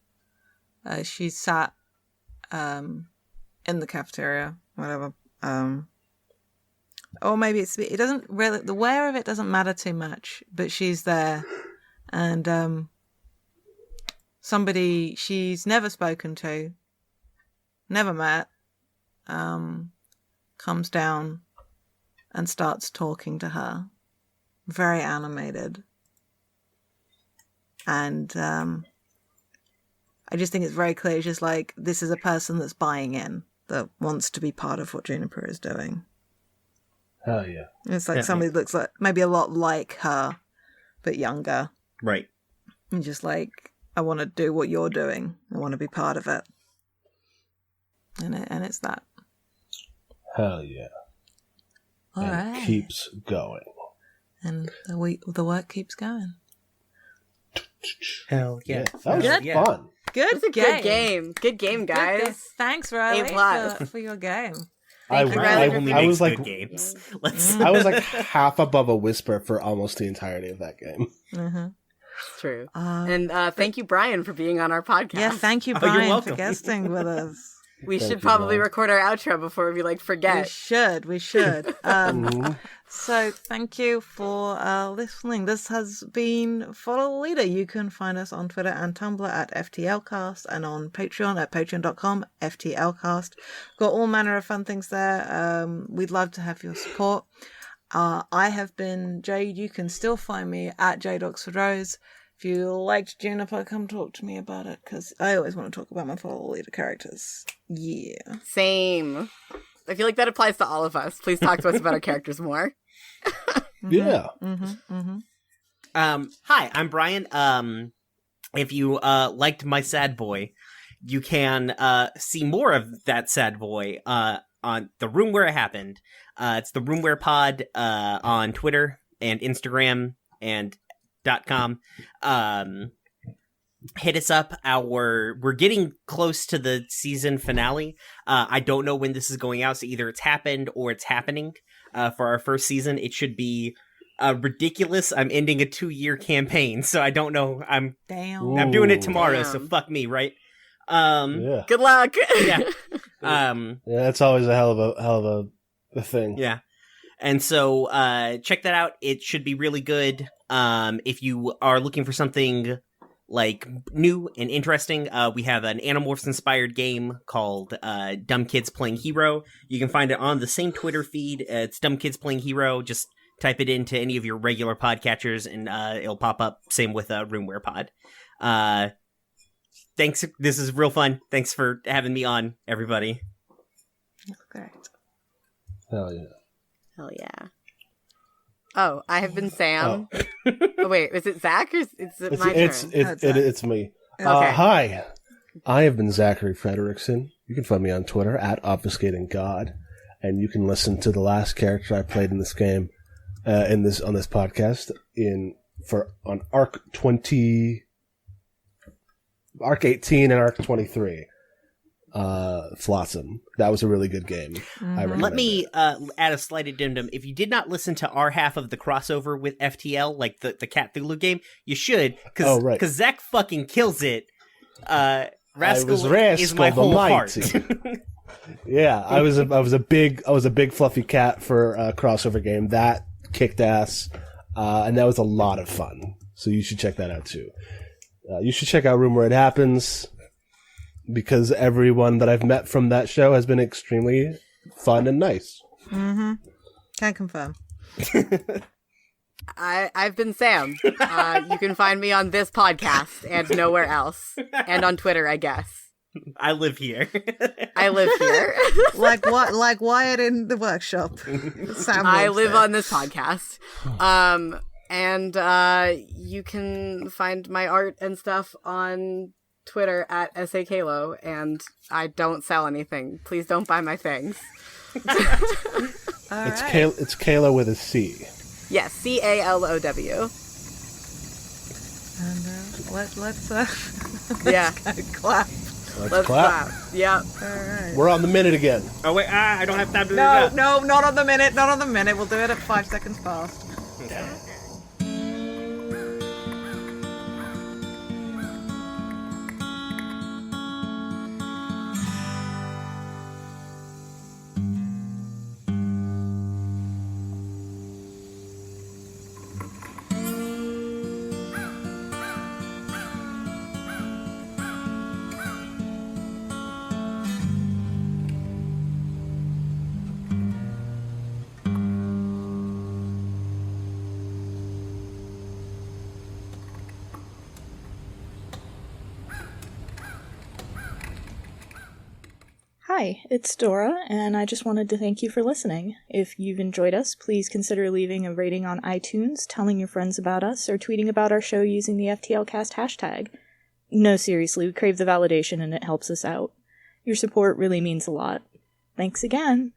she's sat in the cafeteria, whatever. Or maybe it doesn't really, the where of it doesn't matter too much, but she's there and somebody she's never spoken to, never met, comes down and starts talking to her. Very animated. And I just think it's very clear. It's just like, this is a person that's buying in, that wants to be part of what Juniper is doing. Hell yeah. It's like somebody that looks like maybe a lot like her, but younger. Right. And just like, I want to do what you're doing. I want to be part of it. And it's that. Hell yeah. All and right. keeps going. And the work keeps going. Hell yeah. That was Yeah. fun. Good It's a game. good game. Good game, guys. Thanks, Riley, A+. for your game. Thank you, I, Riley, I, for only I makes was like, good games. Let's. I was like half above a whisper for almost the entirety of that game. Mm-hmm. It's true. And thank you, Brian, for being on our podcast. Yeah, thank you, you're Brian, for welcome. guesting with us. We Thank should you, probably Brian. record our outro before we like forget. We should. Mhm. So thank you for listening. This has been Follow the Leader. You can find us on Twitter and Tumblr at FTLcast and on Patreon at patreon.com FTLcast. Got all manner of fun things there. We'd love to have your support. I have been Jade. You can still find me at Jade Oxford Rose. If you liked Juniper, come talk to me about it, because I always want to talk about my Follow the Leader characters. Yeah. Same. I feel like that applies to all of us. Please talk to us about our characters more. Yeah. Hi, I'm Brian. If you liked my sad boy, you can see more of that sad boy on the Room Where It Happened. It's the Room Where Pod on Twitter and Instagram and .com. Hit us up. We're getting close to the season finale. I don't know when this is going out, so either it's happened or it's happening. For our first season, it should be ridiculous. I'm ending a 2-year campaign, so I don't know. I'm doing it tomorrow, so Damn. fuck me, right? Yeah. Good luck. Yeah. Yeah, that's always a hell of a thing. Yeah. And so check that out. It should be really good. If you are looking for something like new and interesting, we have an Animorphs inspired game called Dumb Kids Playing Hero. You can find it on the same Twitter feed. It's Dumb Kids Playing Hero. Just type it into any of your regular podcatchers and it'll pop up. Same with Roomware Pod. Thanks. This is real fun. Thanks for having me on, everybody. Great. Hell yeah. Hell yeah. Oh, I have been Sam. Oh, wait, is it Zach or is it my turn? It's me. Okay. Hi, I have been Zachary Frederickson. You can find me on Twitter at ObfuscatingGod, and you can listen to the last character I played in this game, on this podcast on Arc 18 and Arc 23. Flotsam. That was a really good game. I recommend Let me it. add a slight addendum. If you did not listen to our half of the crossover with FTL, like the Cthulhu game, you should, because right. Zach fucking kills it. Rascal was Rascal is my the whole heart. Mighty. Yeah, I was a big fluffy cat for a crossover game that kicked ass, and that was a lot of fun. So you should check that out too. You should check out Room Where It Happens, because everyone that I've met from that show has been extremely fun and nice. Mm-hmm. Can confirm. I've been Sam. You can find me on this podcast and nowhere else, and on Twitter, I guess. I live here. I live here. Like what? Like Wyatt in the workshop. Sam I lives live there. on this podcast. And you can find my art and stuff on Twitter at SAKalo, and I don't sell anything. Please don't buy my things. All It's right. It's Kayla with a C. Yes, CALOW. And let's Yeah, clap. Let's clap. Yeah. All right. We're on the minute again. Oh wait, I don't have time to do No, that. no, not on the minute. Not on the minute. We'll do it at 5 seconds past. Hi, it's Dora, and I just wanted to thank you for listening. If you've enjoyed us, please consider leaving a rating on iTunes, telling your friends about us, or tweeting about our show using the FTLcast hashtag. No, seriously, we crave the validation and it helps us out. Your support really means a lot. Thanks again!